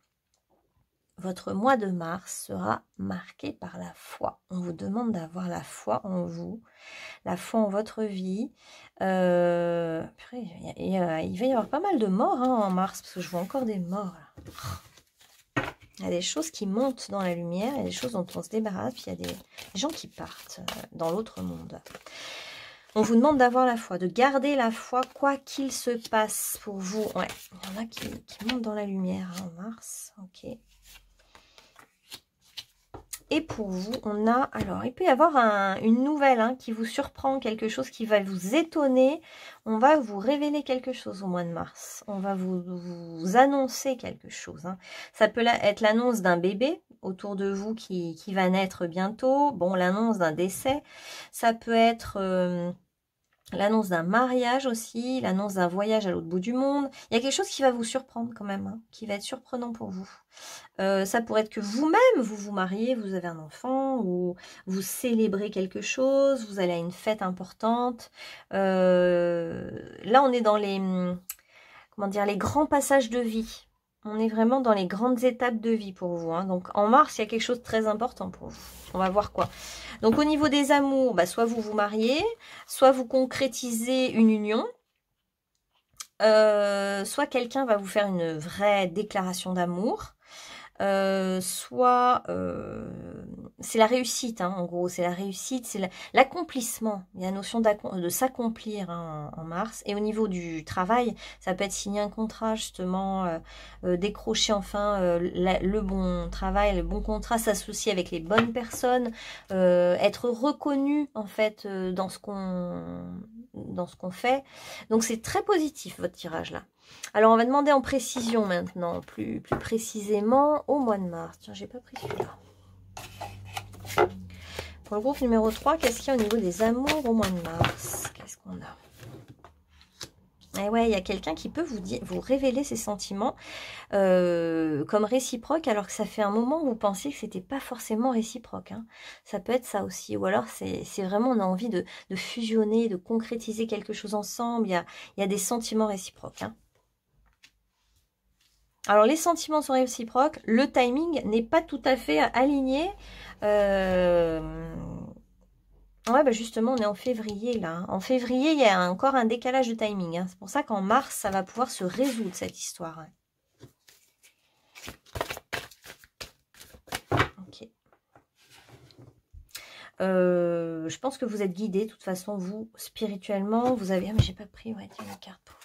votre mois de mars sera marqué par la foi. On vous demande d'avoir la foi en vous, la foi en votre vie. Il va y avoir pas mal de morts en mars, parce que je vois encore des morts. Là. Il y a des choses qui montent dans la lumière, il y a des choses dont on se débarrasse, puis il y a des gens qui partent dans l'autre monde. On vous demande d'avoir la foi, de garder la foi quoi qu'il se passe pour vous. Ouais, il y en a qui montent dans la lumière hein, en mars. Ok. Et pour vous, on a... Alors, il peut y avoir une nouvelle hein, qui vous surprend, quelque chose qui va vous étonner. On va vous révéler quelque chose au mois de mars. On va vous annoncer quelque chose. Hein. Ça peut être l'annonce d'un bébé autour de vous qui va naître bientôt. Bon, l'annonce d'un décès. Ça peut être... l'annonce d'un mariage aussi, l'annonce d'un voyage à l'autre bout du monde. Il y a quelque chose qui va vous surprendre quand même, hein, qui va être surprenant pour vous. Ça pourrait être que vous-même, vous vous mariez, vous avez un enfant, ou vous célébrez quelque chose, vous allez à une fête importante. Là, on est dans les, comment dire, les grands passages de vie. On est vraiment dans les grandes étapes de vie pour vous. Hein. Donc, en mars, il y a quelque chose de très important pour vous. On va voir quoi. Donc, au niveau des amours, bah, soit vous vous mariez, soit vous concrétisez une union, soit quelqu'un va vous faire une vraie déclaration d'amour, soit c'est la réussite, hein, en gros, c'est la réussite, c'est l'accomplissement. Il y a la notion de s'accomplir hein, en mars. Et au niveau du travail, ça peut être signer un contrat, justement, décrocher enfin le bon travail, le bon contrat, s'associer avec les bonnes personnes, être reconnu, en fait, dans ce qu'on fait. Donc, c'est très positif, votre tirage, là. Alors, on va demander en précision maintenant, plus précisément au mois de mars. Tiens, j'ai pas pris celui-là. Pour le groupe numéro 3, qu'est-ce qu'il y a au niveau des amours au mois de mars? Qu'est-ce qu'on a? Et ouais, il y a quelqu'un qui peut vous révéler ses sentiments comme réciproques, alors que ça fait un moment où vous pensiez que c'était pas forcément réciproque. Hein. Ça peut être ça aussi. Ou alors, c'est vraiment, on a envie de fusionner, de concrétiser quelque chose ensemble. Il y a des sentiments réciproques. Hein. Alors, les sentiments sont réciproques. Le timing n'est pas tout à fait aligné. Ouais, bah justement, on est en février, là. Hein. En février, il y a encore un décalage de timing. Hein. C'est pour ça qu'en mars, ça va pouvoir se résoudre, cette histoire. Hein. Ok. Je pense que vous êtes guidé, de toute façon, vous, spirituellement. Vous avez... Ah, mais j'ai pas pris, ouais, tiens, une carte pour vous.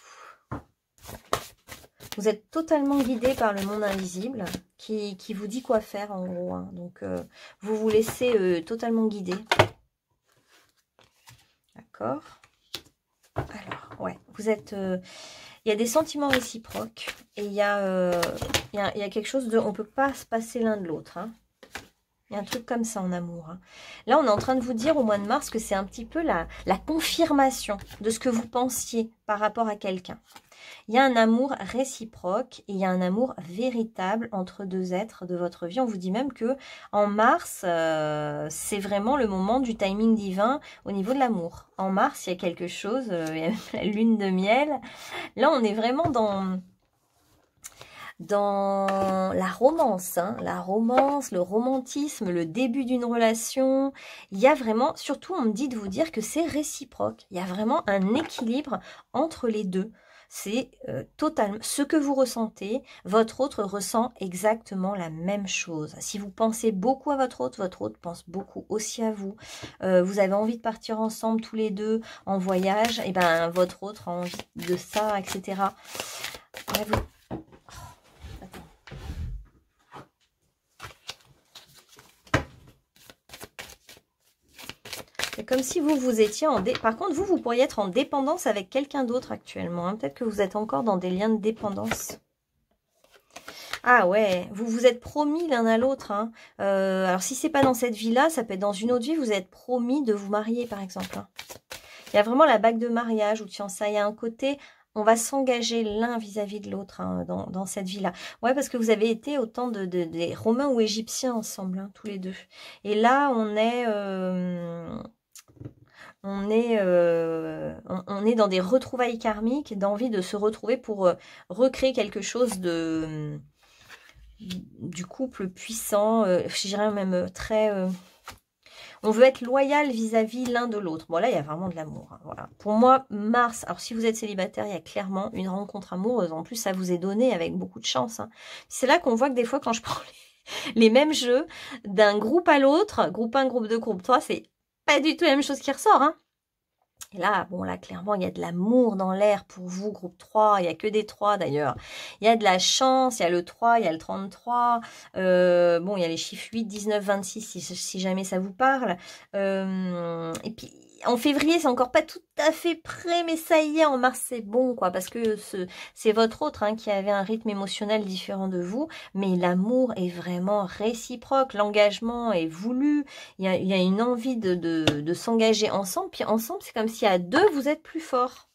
Vous êtes totalement guidé par le monde invisible qui vous dit quoi faire, en gros. Hein. Donc, vous vous laissez totalement guider. D'accord. Alors, ouais, vous êtes... il y a des sentiments réciproques et il y a quelque chose de... On ne peut pas se passer l'un de l'autre. Hein. Il y a un truc comme ça en amour. Hein. Là, on est en train de vous dire au mois de mars que c'est un petit peu la confirmation de ce que vous pensiez par rapport à quelqu'un. Il y a un amour réciproque et il y a un amour véritable entre deux êtres de votre vie. On vous dit même que en mars, c'est vraiment le moment du timing divin au niveau de l'amour. En mars, il y a quelque chose, il y a la lune de miel. Là, on est vraiment dans la romance, hein, la romance, le romantisme, le début d'une relation. Il y a vraiment, surtout on me dit de vous dire que c'est réciproque. Il y a vraiment un équilibre entre les deux. C'est totalement ce que vous ressentez, votre autre ressent exactement la même chose. Si vous pensez beaucoup à votre autre pense beaucoup aussi à vous. Vous avez envie de partir ensemble tous les deux en voyage, et ben votre autre a envie de ça, etc. Ouais, c'est comme si vous étiez en... Par contre, vous pourriez être en dépendance avec quelqu'un d'autre actuellement. Hein. Peut-être que vous êtes encore dans des liens de dépendance. Ah ouais, vous vous êtes promis l'un à l'autre. Hein. Alors, si c'est pas dans cette vie-là, ça peut être dans une autre vie. Vous êtes promis de vous marier, par exemple. Hein. Il y a vraiment la bague de mariage ou de fiançailles. Il y a un côté... On va s'engager l'un vis-à-vis de l'autre hein, dans cette vie-là. Ouais, parce que vous avez été autant des Romains ou Égyptiens ensemble, hein, tous les deux. Et là, on est dans des retrouvailles karmiques, d'envie de se retrouver pour recréer quelque chose du couple puissant, je dirais même très... On veut être loyal vis-à-vis l'un de l'autre. Bon, là, il y a vraiment de l'amour. Hein, voilà. Pour moi, Mars, alors si vous êtes célibataire, il y a clairement une rencontre amoureuse. En plus, ça vous est donné avec beaucoup de chance. Hein. C'est là qu'on voit que des fois, quand je prends les mêmes jeux d'un groupe à l'autre, groupe 1, groupe 2, groupe 3, c'est pas du tout la même chose qui ressort. Hein. Et là, bon, là, clairement, il y a de l'amour dans l'air pour vous, groupe 3. Il n'y a que des 3 d'ailleurs. Il y a de la chance, il y a le 3, il y a le 33. Bon, il y a les chiffres 8, 19, 26, si jamais ça vous parle. Et puis, en février, c'est encore pas tout à fait prêt, mais ça y est, en mars, c'est bon, quoi. Parce que c'est votre autre hein, qui avait un rythme émotionnel différent de vous. Mais l'amour est vraiment réciproque. L'engagement est voulu. Il y a une envie de s'engager ensemble. Puis ensemble, c'est comme si à deux, vous êtes plus fort.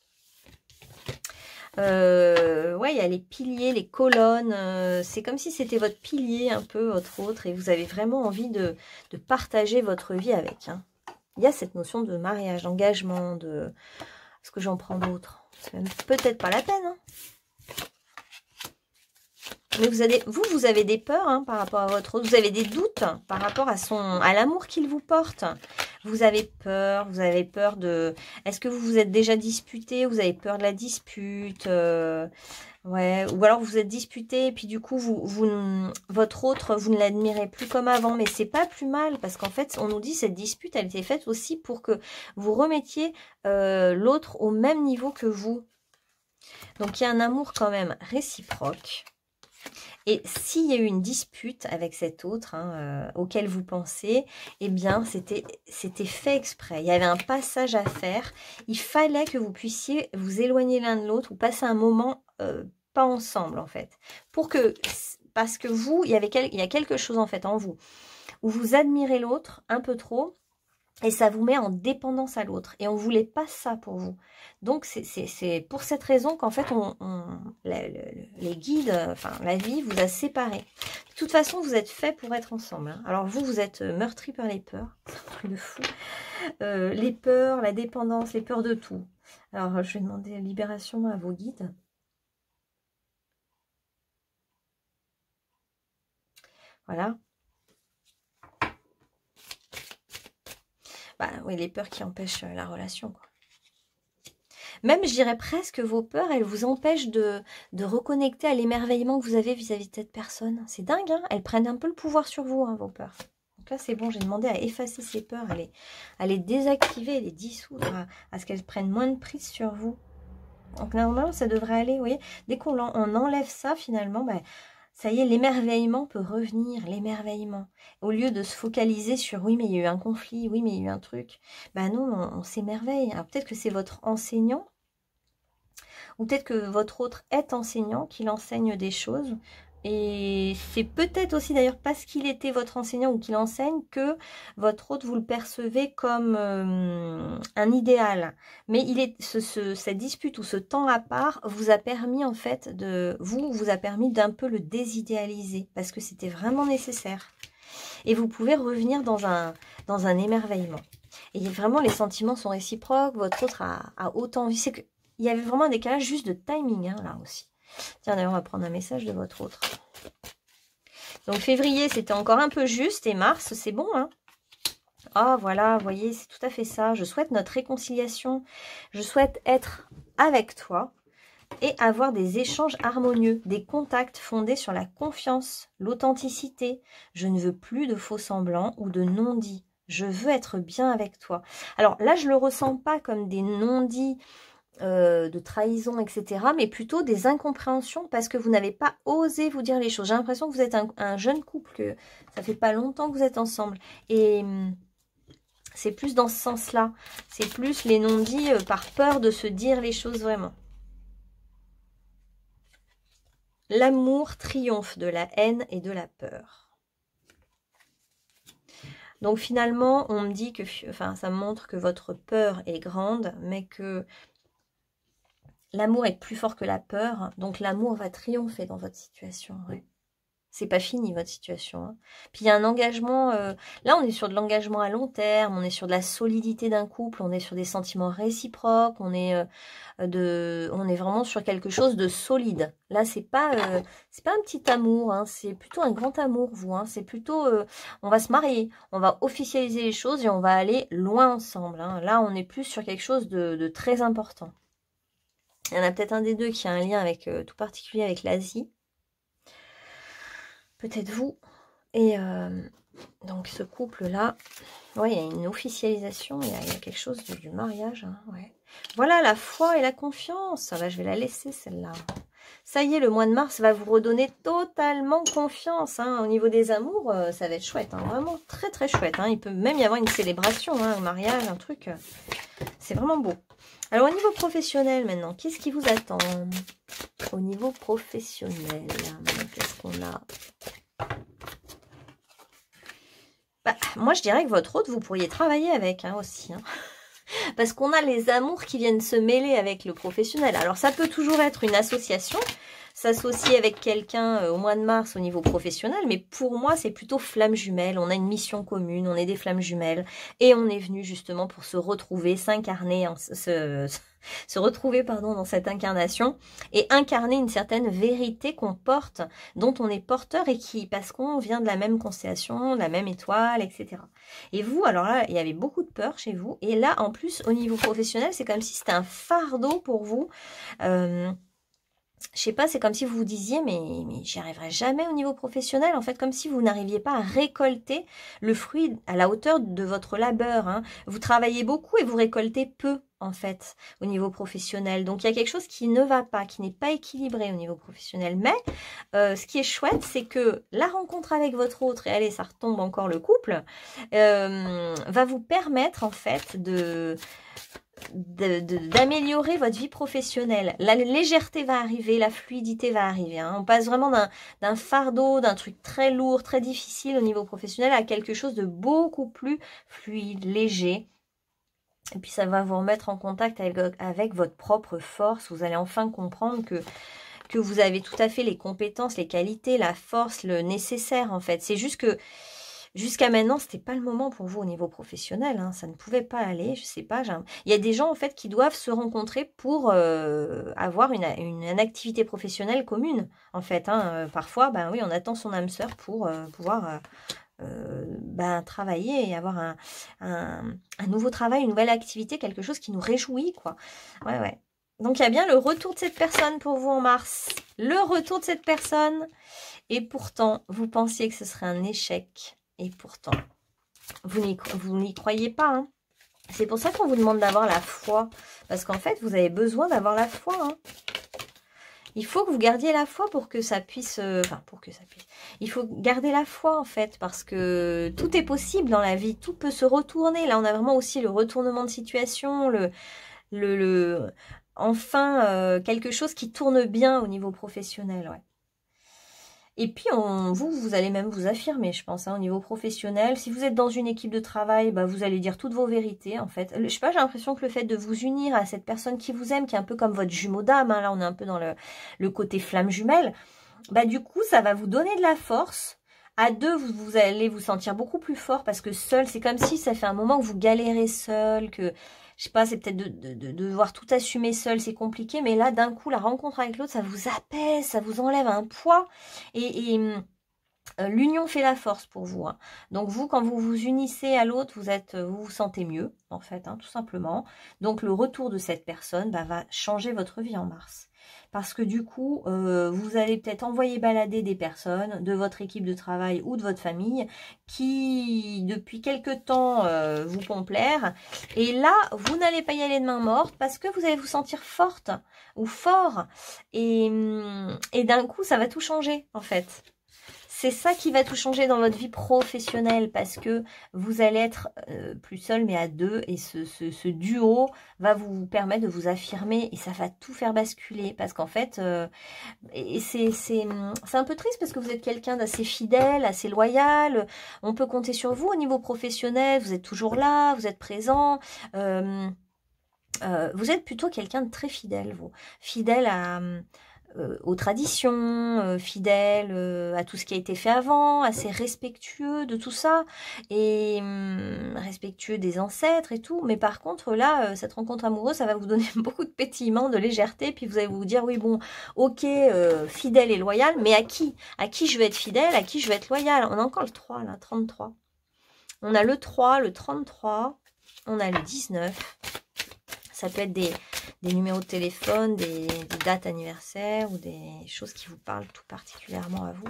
Ouais, il y a les piliers, les colonnes. C'est comme si c'était votre pilier, un peu, votre autre. Et vous avez vraiment envie de partager votre vie avec. Hein. Il y a cette notion de mariage, d'engagement, de... Est-ce que j'en prends d'autres? C'est même peut-être pas la peine. Hein. Mais vous avez des peurs hein, par rapport à votre autre. Vous avez des doutes par rapport à l'amour qu'il vous porte. Vous avez peur de... Est-ce que vous vous êtes déjà disputé? Vous avez peur de la dispute ouais. Ou alors vous vous êtes disputé et puis du coup, votre autre, vous ne l'admirez plus comme avant. Mais c'est pas plus mal parce qu'en fait, on nous dit cette dispute, elle était faite aussi pour que vous remettiez l'autre au même niveau que vous. Donc, il y a un amour quand même réciproque. Et s'il y a eu une dispute avec cet autre hein, auquel vous pensez, eh bien, c'était fait exprès. Il y avait un passage à faire. Il fallait que vous puissiez vous éloigner l'un de l'autre ou passer un moment pas ensemble, en fait. Parce que vous, il y a quelque chose, en fait, en vous, où vous admirez l'autre un peu trop, et ça vous met en dépendance à l'autre. Et on ne voulait pas ça pour vous. Donc, c'est pour cette raison qu'en fait, les guides, enfin, la vie vous a séparés. De toute façon, vous êtes faits pour être ensemble. Hein. Alors, vous êtes meurtris par les peurs. C'est un truc de fou. Les peurs, la dépendance, les peurs de tout. Alors, je vais demander libération à vos guides. Voilà. Bah oui, les peurs qui empêchent la relation, quoi. Même, je dirais presque, vos peurs, elles vous empêchent de reconnecter à l'émerveillement que vous avez vis-à-vis de cette personne. C'est dingue, hein. Elles prennent un peu le pouvoir sur vous, hein, vos peurs. Donc là, c'est bon, j'ai demandé à effacer ces peurs, à les désactiver, à les dissoudre, à ce qu'elles prennent moins de prise sur vous. Donc normalement, ça devrait aller, vous voyez. Dès qu'on enlève ça, finalement, bah, ça y est, l'émerveillement peut revenir, l'émerveillement. Au lieu de se focaliser sur « oui, mais il y a eu un conflit, oui, mais il y a eu un truc », ben non, on s'émerveille. Alors peut-être que c'est votre enseignant, ou peut-être que votre autre est enseignant, qu'il enseigne des choses. Et c'est peut-être aussi d'ailleurs parce qu'il était votre enseignant ou qu'il enseigne que votre autre, vous le percevez comme un idéal. Mais cette dispute ou ce temps à part vous a permis en fait vous a permis d'un peu le désidéaliser parce que c'était vraiment nécessaire. Et vous pouvez revenir dans un émerveillement. Et vraiment les sentiments sont réciproques, votre autre a autant envie. C'est que il y avait vraiment un décalage juste de timing, hein, là aussi. Tiens, d'ailleurs, on va prendre un message de votre autre. Donc, février, c'était encore un peu juste. Et mars, c'est bon, hein. Ah, voilà, vous voyez, c'est tout à fait ça. Je souhaite notre réconciliation. Je souhaite être avec toi et avoir des échanges harmonieux, des contacts fondés sur la confiance, l'authenticité. Je ne veux plus de faux semblants ou de non-dits. Je veux être bien avec toi. Alors là, je ne le ressens pas comme des non-dits, de trahison, etc. Mais plutôt des incompréhensions parce que vous n'avez pas osé vous dire les choses. J'ai l'impression que vous êtes un jeune couple, que ça fait pas longtemps que vous êtes ensemble. Et c'est plus dans ce sens-là. C'est plus les non-dits par peur de se dire les choses vraiment. L'amour triomphe de la haine et de la peur. Donc finalement, on me dit que, enfin, ça montre que votre peur est grande, mais que l'amour est plus fort que la peur, donc l'amour va triompher dans votre situation. Ouais. C'est pas fini votre situation. Hein. Puis il y a un engagement, là on est sur de l'engagement à long terme, on est sur de la solidité d'un couple, on est sur des sentiments réciproques, on est vraiment sur quelque chose de solide. Là c'est pas un petit amour, hein, c'est plutôt un grand amour vous. Hein, c'est plutôt on va se marier, on va officialiser les choses et on va aller loin ensemble. Hein. Là on est plus sur quelque chose de très important. Il y en a peut-être un des deux qui a un lien avec tout particulier avec l'Asie. Peut-être vous. Et donc ce couple-là, ouais, il y a une officialisation, il y a quelque chose du mariage. Hein, ouais. Voilà, la foi et la confiance. Ah bah, je vais la laisser celle-là. Ça y est, le mois de mars va vous redonner totalement confiance. Hein. Au niveau des amours, ça va être chouette. Hein. Vraiment très très chouette. Hein. Il peut même y avoir une célébration, hein, un mariage, un truc. C'est vraiment beau. Alors au niveau professionnel maintenant, qu'est-ce qui vous attend? Au niveau professionnel, qu'est-ce qu'on a? Bah, moi, je dirais que votre hôte, vous pourriez travailler avec hein, aussi. Hein. Parce qu'on a les amours qui viennent se mêler avec le professionnel. Alors, ça peut toujours être une association, s'associer avec quelqu'un au mois de mars au niveau professionnel. Mais pour moi, c'est plutôt flamme jumelle. On a une mission commune, on est des flammes jumelles. Et on est venu justement pour se retrouver, s'incarner, se retrouver dans cette incarnation et incarner une certaine vérité qu'on porte, dont on est porteur et qui, parce qu'on vient de la même constellation, de la même étoile, etc. Et vous, alors là, il y avait beaucoup de peur chez vous. Et là, en plus, au niveau professionnel, c'est comme si c'était un fardeau pour vous. Je sais pas, c'est comme si vous vous disiez, mais j'y arriverai jamais au niveau professionnel. En fait, comme si vous n'arriviez pas à récolter le fruit à la hauteur de votre labeur. Hein. Vous travaillez beaucoup et vous récoltez peu, en fait, au niveau professionnel. Donc, il y a quelque chose qui ne va pas, qui n'est pas équilibré au niveau professionnel. Mais, ce qui est chouette, c'est que la rencontre avec votre autre, et allez, ça retombe encore le couple, va vous permettre, en fait, d'améliorer votre vie professionnelle. La légèreté va arriver, la fluidité va arriver. Hein. On passe vraiment d'un fardeau, d'un truc très lourd, très difficile au niveau professionnel à quelque chose de beaucoup plus fluide, léger. Et puis ça va vous remettre en contact avec votre propre force. Vous allez enfin comprendre que vous avez tout à fait les compétences, les qualités, la force, le nécessaire en fait. C'est juste que jusqu'à maintenant, c'était pas le moment pour vous au niveau professionnel. Hein. Ça ne pouvait pas aller, je sais pas. Il y a des gens en fait qui doivent se rencontrer pour avoir une activité professionnelle commune. En fait, hein. Parfois, ben oui, on attend son âme sœur pour pouvoir travailler et avoir un nouveau travail, une nouvelle activité, quelque chose qui nous réjouit, quoi. Ouais, ouais. Donc, il y a bien le retour de cette personne pour vous en mars. Le retour de cette personne. Et pourtant, vous pensiez que ce serait un échec. Et pourtant, vous n'y croyez pas. Hein. C'est pour ça qu'on vous demande d'avoir la foi. Parce qu'en fait, vous avez besoin d'avoir la foi. Hein. Il faut que vous gardiez la foi pour que ça puisse... Il faut garder la foi, en fait. Parce que tout est possible dans la vie. Tout peut se retourner. Là, on a vraiment aussi le retournement de situation. Enfin, quelque chose qui tourne bien au niveau professionnel, ouais. Et puis, vous allez même vous affirmer, je pense, hein, au niveau professionnel. Si vous êtes dans une équipe de travail, bah, vous allez dire toutes vos vérités, en fait. Je sais pas, j'ai l'impression que le fait de vous unir à cette personne qui vous aime, qui est un peu comme votre jumeau d'âme, hein, là, on est un peu dans le côté flamme jumelle, bah, du coup, ça va vous donner de la force. À deux, vous allez vous sentir beaucoup plus fort parce que seul, c'est comme si ça fait un moment que vous galérez seul, que... Je sais pas, c'est peut-être de devoir tout assumer seul, c'est compliqué. Mais là, d'un coup, la rencontre avec l'autre, ça vous apaise, ça vous enlève un poids. Et l'union fait la force pour vous. Hein. Donc vous, quand vous vous unissez à l'autre, vous vous sentez mieux, en fait, hein, tout simplement. Donc le retour de cette personne va changer votre vie en mars. Parce que du coup, vous allez peut-être envoyer balader des personnes de votre équipe de travail ou de votre famille qui, depuis quelque temps, vous complairent. Et là, vous n'allez pas y aller de main morte parce que vous allez vous sentir forte ou fort. Et d'un coup, ça va tout changer, en fait. C'est ça qui va tout changer dans votre vie professionnelle parce que vous allez être plus seul mais à deux et ce duo va vous permettre de vous affirmer et ça va tout faire basculer parce qu'en fait c'est un peu triste parce que vous êtes quelqu'un d'assez fidèle, assez loyal, on peut compter sur vous au niveau professionnel, vous êtes toujours là, vous êtes présent, vous êtes plutôt quelqu'un de très fidèle, vous, fidèle à... aux traditions, fidèle à tout ce qui a été fait avant, assez respectueux de tout ça, et respectueux des ancêtres et tout. Mais par contre, là, cette rencontre amoureuse, ça va vous donner beaucoup de pétillement, de légèreté, puis vous allez vous dire, oui, bon, ok, fidèle et loyal, mais à qui? À qui je vais être fidèle, à qui je vais être loyal? On a encore le 3, là, 33. On a le 3, le 33, on a le 19. Ça peut être des numéros de téléphone, des dates anniversaires ou des choses qui vous parlent tout particulièrement à vous.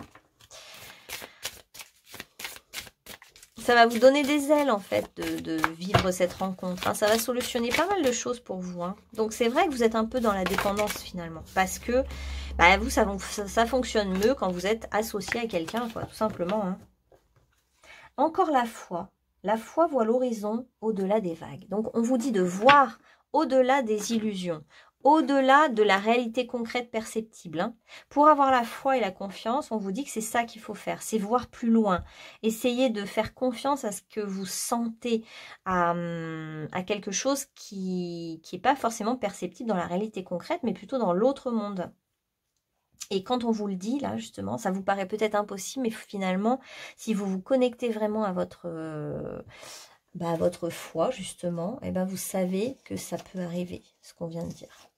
Ça va vous donner des ailes en fait de vivre cette rencontre. Hein. Ça va solutionner pas mal de choses pour vous. Hein. Donc c'est vrai que vous êtes un peu dans la dépendance finalement. Parce que bah, vous, ça fonctionne mieux quand vous êtes associé à quelqu'un, quoi, tout simplement. Hein. Encore la foi. La foi voit l'horizon au-delà des vagues. Donc on vous dit de voir au-delà des illusions, au-delà de la réalité concrète perceptible. Hein. Pour avoir la foi et la confiance, on vous dit que c'est ça qu'il faut faire, c'est voir plus loin. Essayez de faire confiance à ce que vous sentez, à quelque chose qui n'est pas forcément perceptible dans la réalité concrète, mais plutôt dans l'autre monde. Et quand on vous le dit, là, justement, ça vous paraît peut-être impossible, mais finalement, si vous vous connectez vraiment à votre foi, justement, et ben vous savez que ça peut arriver, ce qu'on vient de dire.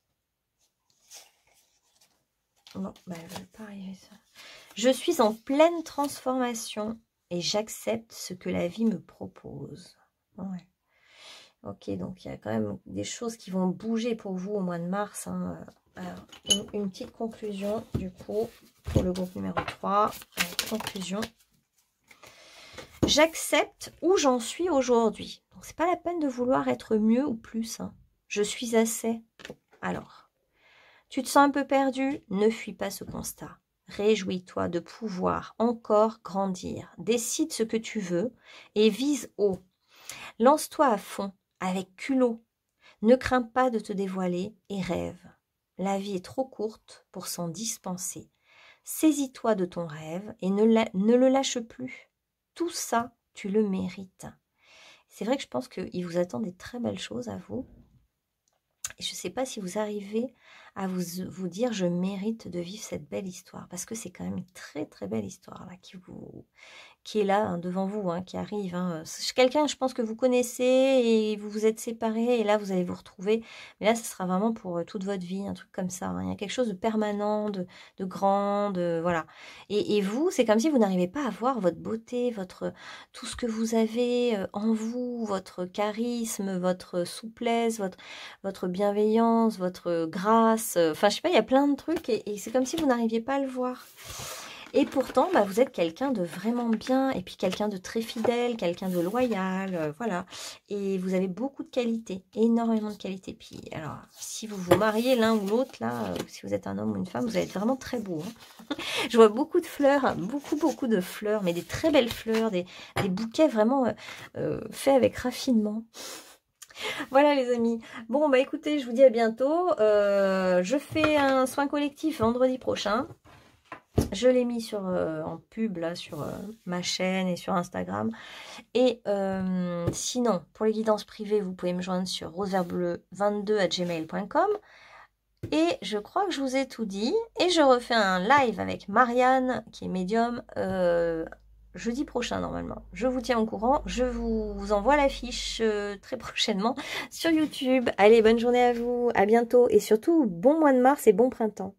Non, elle ne veut pas arriver, ça. Je suis en pleine transformation et j'accepte ce que la vie me propose. Ouais. Ok, donc il y a quand même des choses qui vont bouger pour vous au mois de mars. Hein. Alors, une petite conclusion, du coup, pour le groupe numéro 3. Conclusion. J'accepte où j'en suis aujourd'hui. Donc, c'est pas la peine de vouloir être mieux ou plus. Hein. Je suis assez. Alors, tu te sens un peu perdu? Ne fuis pas ce constat. Réjouis-toi de pouvoir encore grandir. Décide ce que tu veux et vise haut. Lance-toi à fond, avec culot. Ne crains pas de te dévoiler et rêve. La vie est trop courte pour s'en dispenser. Saisis-toi de ton rêve et ne le lâche plus. Tout ça, tu le mérites. C'est vrai que je pense qu'il vous attend des très belles choses à vous. Et je ne sais pas si vous arrivez à vous dire je mérite de vivre cette belle histoire. Parce que c'est quand même une très très belle histoire là, qui est là hein, devant vous, hein, qui arrive. Hein. C'est quelqu'un, je pense que vous connaissez et vous vous êtes séparés et là, vous allez vous retrouver. Mais là, ce sera vraiment pour toute votre vie, un truc comme ça. Hein. Il y a quelque chose de permanent, de grand, voilà. Et vous, c'est comme si vous n'arrivez pas à voir votre beauté, tout ce que vous avez en vous, votre charisme, votre souplesse, votre bienveillance, votre grâce. Enfin, je sais pas, il y a plein de trucs et c'est comme si vous n'arriviez pas à le voir. Et pourtant, bah, vous êtes quelqu'un de vraiment bien, et puis quelqu'un de très fidèle, quelqu'un de loyal, voilà. Et vous avez beaucoup de qualités, énormément de qualités. Puis, alors, si vous vous mariez l'un ou l'autre, là, si vous êtes un homme ou une femme, vous allez être vraiment très beau. Hein. Je vois beaucoup de fleurs, beaucoup de fleurs, mais des très belles fleurs, des bouquets vraiment faits avec raffinement. Voilà les amis. Bon, bah écoutez, je vous dis à bientôt. Je fais un soin collectif vendredi prochain. Je l'ai mis en pub là sur ma chaîne et sur Instagram. Et sinon, pour les guidances privées, vous pouvez me joindre sur rosevertbleu22@gmail.com. Et je crois que je vous ai tout dit. Et je refais un live avec Marianne, qui est médium, jeudi prochain normalement. Je vous tiens au courant. Je vous envoie l'affiche très prochainement sur YouTube. Allez, bonne journée à vous. À bientôt. Et surtout, bon mois de mars et bon printemps.